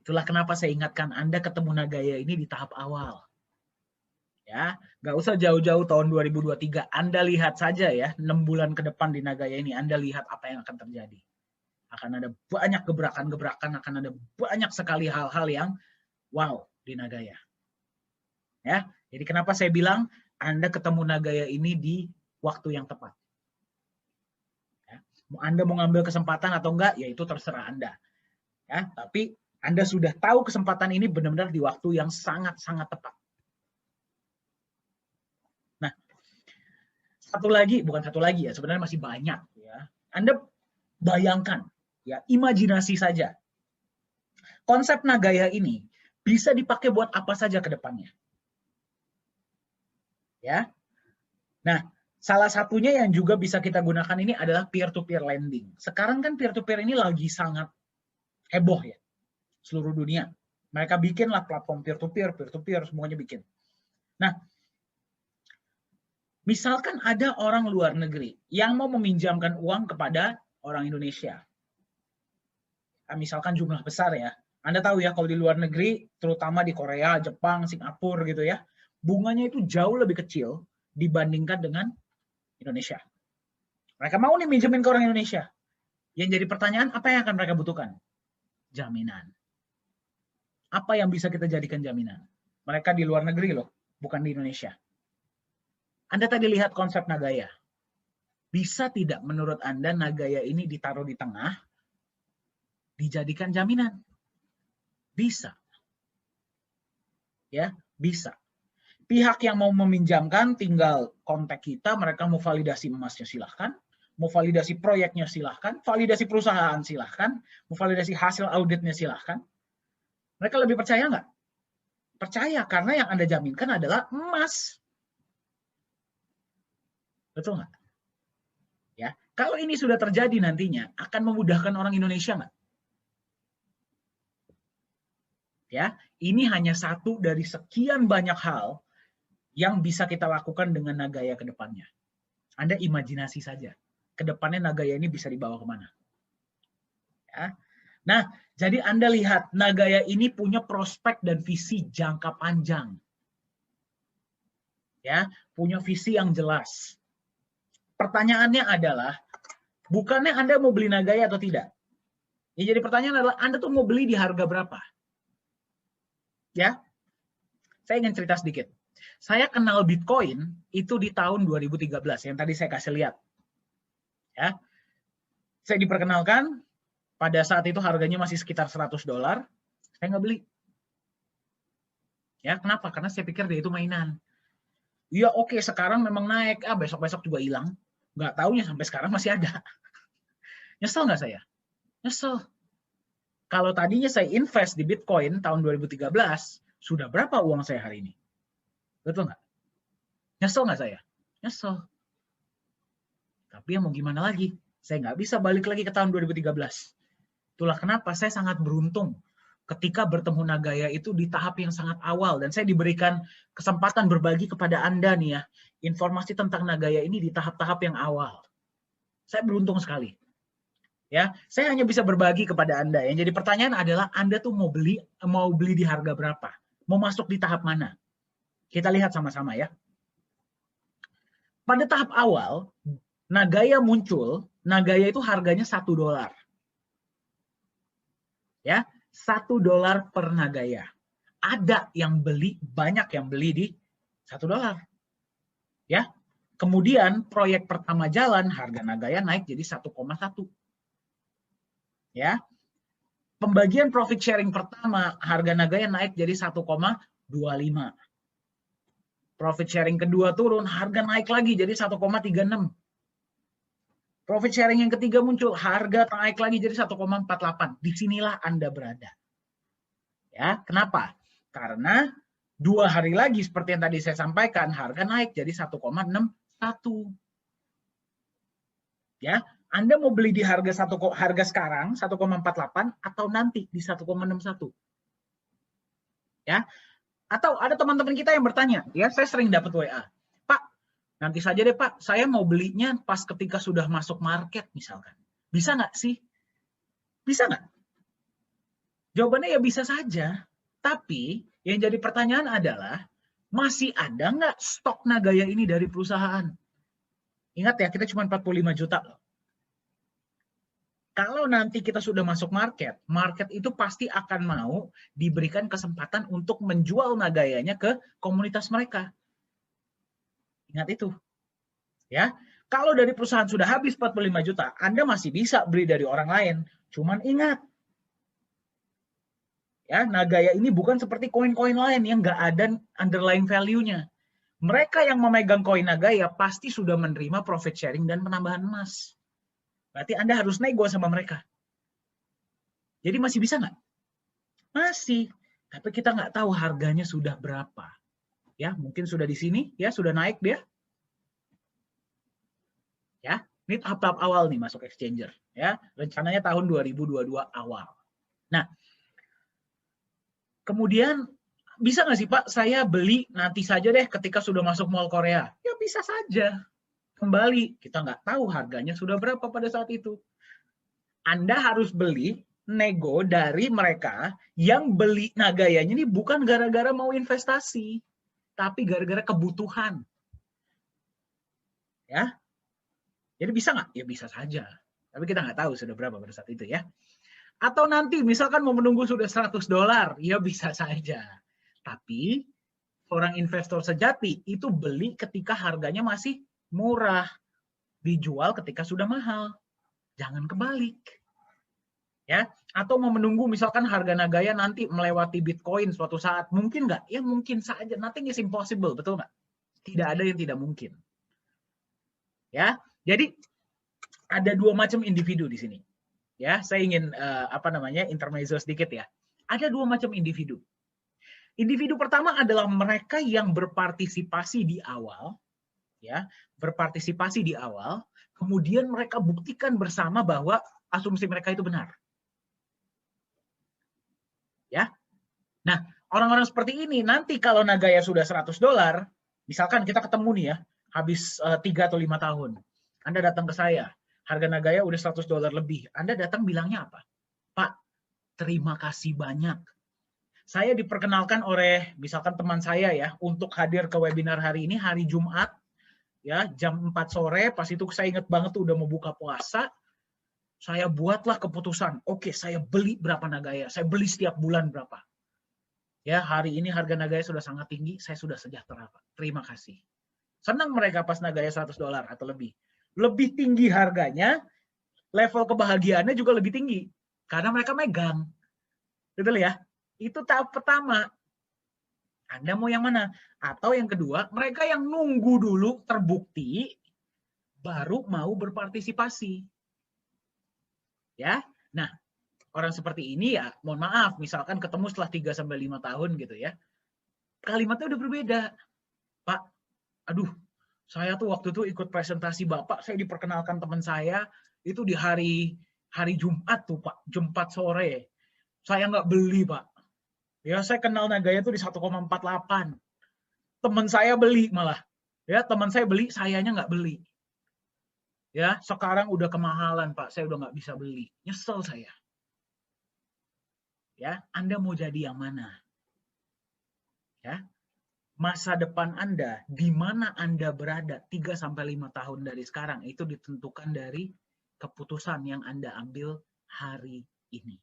Itulah kenapa saya ingatkan Anda ketemu Nagaya ini di tahap awal. Ya, nggak usah jauh-jauh tahun 2023. Anda lihat saja ya, 6 bulan ke depan di Nagaya ini, Anda lihat apa yang akan terjadi. Akan ada banyak gebrakan-gebrakan, akan ada banyak sekali hal-hal yang wow di Nagaya. Ya, jadi kenapa saya bilang Anda ketemu Nagaya ini di waktu yang tepat. Ya, Anda mau ngambil kesempatan atau enggak, ya itu terserah Anda. Ya, tapi Anda sudah tahu kesempatan ini benar-benar di waktu yang sangat-sangat tepat. Nah, bukan satu lagi ya, sebenarnya masih banyak ya. Anda bayangkan ya, imajinasi saja. Konsep Nagaya ini bisa dipakai buat apa saja ke depannya. Ya. Nah, salah satunya yang juga bisa kita gunakan ini adalah peer-to-peer lending. Sekarang kan peer-to-peer ini lagi sangat heboh ya, seluruh dunia. Mereka bikinlah platform peer-to-peer, semuanya bikin. Nah, misalkan ada orang luar negeri yang mau meminjamkan uang kepada orang Indonesia. Misalkan jumlah besar ya. Anda tahu ya kalau di luar negeri, terutama di Korea, Jepang, Singapura gitu ya, bunganya itu jauh lebih kecil dibandingkan dengan Indonesia. Mereka mau nih minjemin ke orang Indonesia. Yang jadi pertanyaan, apa yang akan mereka butuhkan? Jaminan. Apa yang bisa kita jadikan jaminan? Mereka di luar negeri loh, bukan di Indonesia. Anda tadi lihat konsep Nagaya. Bisa tidak menurut Anda Nagaya ini ditaruh di tengah, dijadikan jaminan? Bisa. Ya, bisa. Pihak yang mau meminjamkan tinggal kontak kita, mereka mau validasi emasnya silahkan, mau validasi proyeknya silahkan, validasi perusahaan silahkan, mau validasi hasil auditnya silahkan. Mereka lebih percaya nggak? Percaya, karena yang Anda jaminkan adalah emas. Betul nggak? Ya, kalau ini sudah terjadi nantinya, akan memudahkan orang Indonesia nggak? Ya, ini hanya satu dari sekian banyak hal yang bisa kita lakukan dengan Nagaya ke depannya. Anda imajinasi saja, ke depannya Nagaya ini bisa dibawa kemana. Ya. Nah, jadi Anda lihat, Nagaya ini punya prospek dan visi jangka panjang. Ya, punya visi yang jelas. Pertanyaannya adalah, bukannya Anda mau beli Nagaya atau tidak? Ya, jadi pertanyaan adalah, Anda tuh mau beli di harga berapa? Ya, Saya ingin cerita sedikit. Saya kenal Bitcoin itu di tahun 2013 yang tadi saya kasih lihat. Ya. Saya diperkenalkan pada saat itu harganya masih sekitar $100. Saya nggak beli. Ya, kenapa? Karena saya pikir dia itu mainan. Ya oke, sekarang memang naik. Besok-besok juga hilang. Nggak taunya sampai sekarang masih ada. Nyesel nggak saya? Nyesel. Kalau tadinya saya invest di Bitcoin tahun 2013, sudah berapa uang saya hari ini? Betul nggak? Nyesel nggak saya? Nyesel. Tapi ya mau gimana lagi? Saya nggak bisa balik lagi ke tahun 2013. Itulah kenapa saya sangat beruntung ketika bertemu Nagaya itu di tahap yang sangat awal. Dan saya diberikan kesempatan berbagi kepada Anda nih ya, informasi tentang Nagaya ini di tahap-tahap yang awal. Saya beruntung sekali. Ya, saya hanya bisa berbagi kepada Anda. Yang jadi pertanyaan adalah Anda tuh mau beli di harga berapa? Mau masuk di tahap mana? Kita lihat sama-sama ya. Pada tahap awal, Nagaya muncul, Nagaya itu harganya $1. Ya, $1 per Nagaya. Ada yang beli, banyak yang beli di $1. Ya. Kemudian proyek pertama jalan, harga Nagaya naik jadi 1,1. Ya. Pembagian profit sharing pertama, harga Nagaya naik jadi 1,25. Profit sharing kedua turun, harga naik lagi jadi 1,36. Profit sharing yang ketiga muncul, harga naik lagi jadi 1,48. Disinilah Anda berada. Ya, kenapa? Karena 2 hari lagi seperti yang tadi saya sampaikan, harga naik jadi 1,61. Ya, Anda mau beli di harga sekarang 1,48 atau nanti di 1,61. Ya. Atau ada teman-teman kita yang bertanya, ya saya sering dapat WA. Pak, nanti saja deh Pak, saya mau belinya pas ketika sudah masuk market misalkan. Bisa nggak sih? Bisa nggak? Jawabannya ya bisa saja. Tapi yang jadi pertanyaan adalah, masih ada nggak stok Nagaya ini dari perusahaan? Ingat ya, kita cuma 45 juta loh. Kalau nanti kita sudah masuk market, market itu pasti akan mau diberikan kesempatan untuk menjual Nagayanya ke komunitas mereka. Ingat itu. Ya, kalau dari perusahaan sudah habis 45 juta, Anda masih bisa beli dari orang lain. Cuman ingat, ya, Nagaya ini bukan seperti koin-koin lain yang nggak ada underlying value-nya. Mereka yang memegang koin Nagaya pasti sudah menerima profit sharing dan penambahan emas. Berarti Anda harus nego sama mereka. Jadi masih bisa nggak? Masih. Tapi kita nggak tahu harganya sudah berapa. Ya, mungkin sudah di sini, ya sudah naik dia. Ya, ini tahap-tahap awal nih masuk exchanger. Ya, rencananya tahun 2022 awal. Nah, kemudian bisa nggak sih Pak, saya beli nanti saja deh ketika sudah masuk Mall Korea? Ya bisa saja. Kembali, kita nggak tahu harganya sudah berapa pada saat itu. Anda harus beli, nego dari mereka yang beli Nagayanya ini bukan gara-gara mau investasi, tapi gara-gara kebutuhan. Ya, jadi bisa nggak? Ya bisa saja. Tapi kita nggak tahu sudah berapa pada saat itu ya. Atau nanti misalkan mau menunggu sudah $100, ya bisa saja. Tapi orang investor sejati itu beli ketika harganya masih murah, dijual ketika sudah mahal. Jangan kebalik. Ya, atau mau menunggu misalkan harga Nagaya nanti melewati Bitcoin suatu saat, mungkin nggak? Ya mungkin saja. Nothing is impossible, betul nggak? Tidak ada yang tidak mungkin. Ya, jadi ada 2 macam individu di sini. Ya, saya ingin intermezzo sedikit ya. Ada 2 macam individu. Individu pertama adalah mereka yang berpartisipasi di awal, ya, berpartisipasi di awal, kemudian mereka buktikan bersama bahwa asumsi mereka itu benar. Ya. Nah, orang-orang seperti ini nanti kalau Nagaya sudah $100, misalkan kita ketemu nih ya, habis 3 atau 5 tahun. Anda datang ke saya, harga Nagaya udah $100 lebih. Anda datang bilangnya apa? Pak, terima kasih banyak. Saya diperkenalkan oleh misalkan teman saya ya untuk hadir ke webinar hari ini hari Jumat ya jam 4 sore, pas itu saya ingat banget tuh udah mau buka puasa. Saya buatlah keputusan, oke, saya beli berapa Nagaya, saya beli setiap bulan berapa. Ya, hari ini harga Nagaya sudah sangat tinggi, saya sudah sejahtera, Pak. Terima kasih. Senang mereka pas Nagaya $100 atau lebih. Lebih tinggi harganya, level kebahagiaannya juga lebih tinggi. Karena mereka megang. Betul ya? Itu tahap pertama. Anda mau yang mana? Atau yang kedua, mereka yang nunggu dulu terbukti, baru mau berpartisipasi. Ya, nah orang seperti ini ya, mohon maaf, misalkan ketemu setelah 3-5 tahun gitu ya, kalimatnya udah berbeda. Pak, aduh, saya tuh waktu itu ikut presentasi Bapak, saya diperkenalkan teman saya, itu di hari Jumat tuh Pak, Jumat sore. Saya nggak beli Pak. Ya, saya kenal Nagaya tuh di 1,48. Teman saya beli malah. Ya, teman saya beli, sayanya nggak beli. Ya, sekarang udah kemahalan Pak, saya udah nggak bisa beli. Nyesel saya. Ya, Anda mau jadi yang mana? Ya, masa depan Anda, di mana Anda berada 3-5 tahun dari sekarang, itu ditentukan dari keputusan yang Anda ambil hari ini.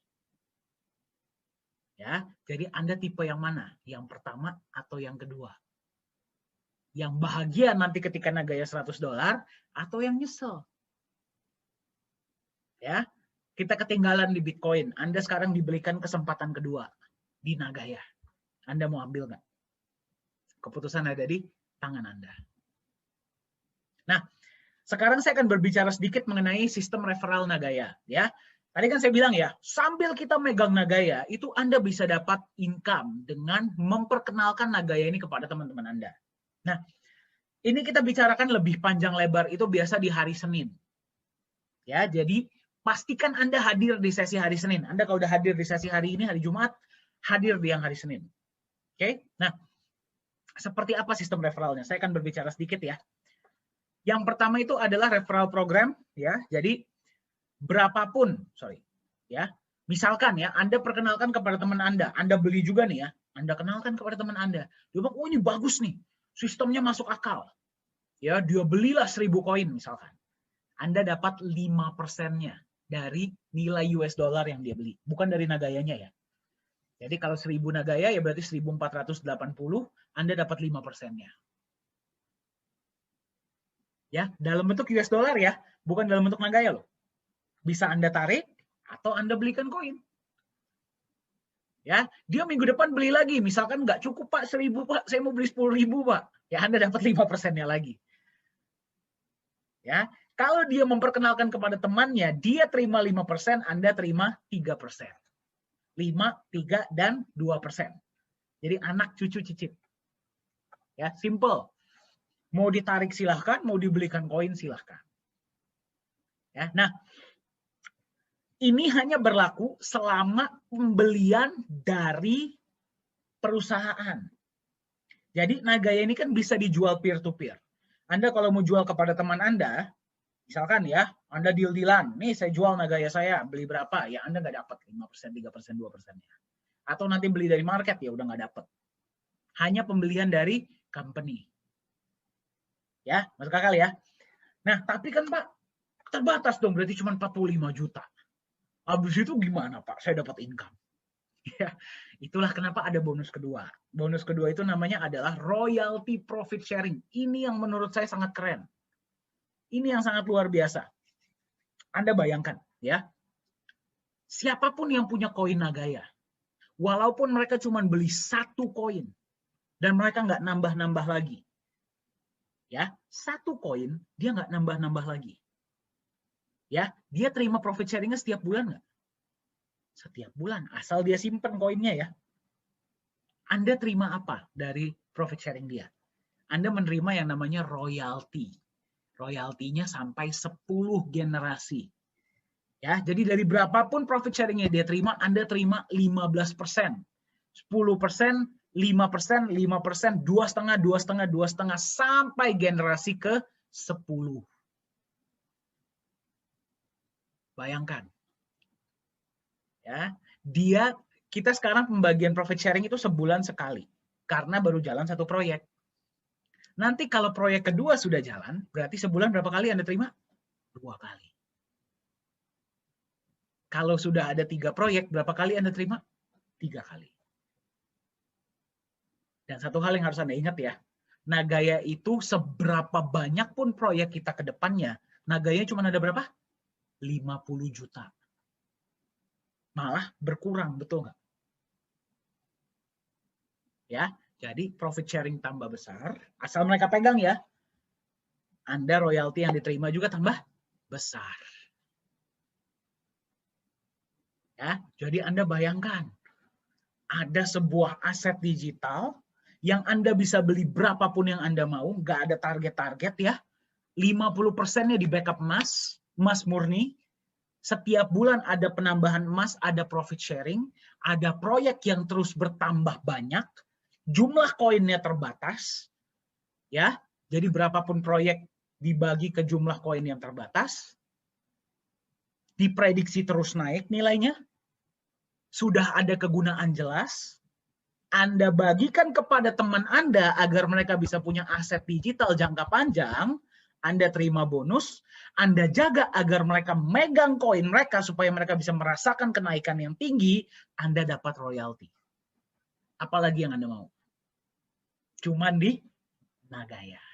Ya, jadi Anda tipe yang mana? Yang pertama atau yang kedua? Yang bahagia nanti ketika Nagaya $100 atau yang nyesel? Ya, kita ketinggalan di Bitcoin. Anda sekarang diberikan kesempatan kedua di Nagaya. Anda mau ambil nggak? Keputusan ada di tangan Anda. Nah, sekarang saya akan berbicara sedikit mengenai sistem referral Nagaya. Ya, tadi kan saya bilang ya, sambil kita megang Nagaya, itu Anda bisa dapat income dengan memperkenalkan Nagaya ini kepada teman-teman Anda. Nah, ini kita bicarakan lebih panjang lebar itu biasa di hari Senin. Ya, jadi pastikan Anda hadir di sesi hari Senin. Anda kalau udah hadir di sesi hari ini, hari Jumat, hadir di yang hari Senin. Oke, nah seperti apa sistem referralnya? Saya akan berbicara sedikit ya. Yang pertama itu adalah referral program, ya. Jadi berapapun, ya. Misalkan ya, Anda perkenalkan kepada teman Anda beli juga nih ya, Anda kenalkan kepada teman Anda. Dia bilang, oh ini bagus nih, sistemnya masuk akal. Ya, dia belilah 1000 koin misalkan. Anda dapat 5%-nya dari nilai US dollar yang dia beli, bukan dari Nagayanya ya. Jadi kalau 1000 Nagaya ya berarti 1480, Anda dapat 5%-nya. Ya, dalam bentuk US dollar ya, bukan dalam bentuk Nagaya loh. Bisa Anda tarik atau Anda belikan koin. Ya, dia minggu depan beli lagi, misalkan nggak cukup Pak 1000 Pak, saya mau beli 10.000 Pak. Ya Anda dapat 5%-nya lagi. Ya, kalau dia memperkenalkan kepada temannya, dia terima 5%, Anda terima 3%. 5, 3, dan 2%. Jadi anak cucu cicit. Ya, simple. Mau ditarik silahkan, mau dibelikan koin silahkan. Ya, nah, ini hanya berlaku selama pembelian dari perusahaan. Jadi Nagaya ini kan bisa dijual peer-to-peer. Anda kalau mau jual kepada teman Anda, misalkan ya, Anda deal-dealan, nih saya jual Nagaya saya, beli berapa? Ya Anda nggak dapat 5%, 3%, 2%-nya. Atau nanti beli dari market, ya udah nggak dapat. Hanya pembelian dari company. Ya, masuk akal ya. Nah, tapi kan Pak, terbatas dong, berarti cuma 45 juta. Habis itu gimana Pak? Saya dapat income. Ya, itulah kenapa ada bonus kedua. Bonus kedua itu namanya adalah royalty profit sharing. Ini yang menurut saya sangat keren. Ini yang sangat luar biasa. Anda bayangkan ya, siapapun yang punya koin Nagaya, walaupun mereka cuma beli 1 koin dan mereka nggak nambah-nambah lagi, ya 1 koin dia nggak nambah-nambah lagi, ya dia terima profit sharingnya setiap bulan nggak? Setiap bulan, asal dia simpen koinnya ya. Anda terima apa dari profit sharing dia? Anda menerima yang namanya royalty. Royaltinya sampai 10 generasi. Ya, jadi dari berapapun profit sharingnya dia terima, Anda terima 15%, 10%, 5%, 5%, 2,5%, 2,5%, 2,5% sampai generasi ke 10. Bayangkan. Ya, kita sekarang pembagian profit sharing itu sebulan sekali karena baru jalan 1 proyek. Nanti kalau proyek kedua sudah jalan, berarti sebulan berapa kali Anda terima? 2 kali. Kalau sudah ada 3 proyek, berapa kali Anda terima? 3 kali. Dan satu hal yang harus Anda ingat ya, Nagaya itu seberapa banyak pun proyek kita ke depannya, Nagaya cuma ada berapa? 50 juta. Malah berkurang, betul nggak? Ya, jadi profit sharing tambah besar, asal mereka pegang ya, Anda royalti yang diterima juga tambah besar. Ya, jadi Anda bayangkan, ada sebuah aset digital yang Anda bisa beli berapapun yang Anda mau, nggak ada target-target ya, 50%-nya di backup emas, emas murni. Setiap bulan ada penambahan emas, ada profit sharing, ada proyek yang terus bertambah banyak, jumlah koinnya terbatas, ya. Jadi berapapun proyek dibagi ke jumlah koin yang terbatas, diprediksi terus naik nilainya, sudah ada kegunaan jelas, Anda bagikan kepada teman Anda agar mereka bisa punya aset digital jangka panjang, Anda terima bonus, Anda jaga agar mereka megang koin mereka supaya mereka bisa merasakan kenaikan yang tinggi, Anda dapat royalti. Apalagi yang Anda mau? Cuman di Nagaya.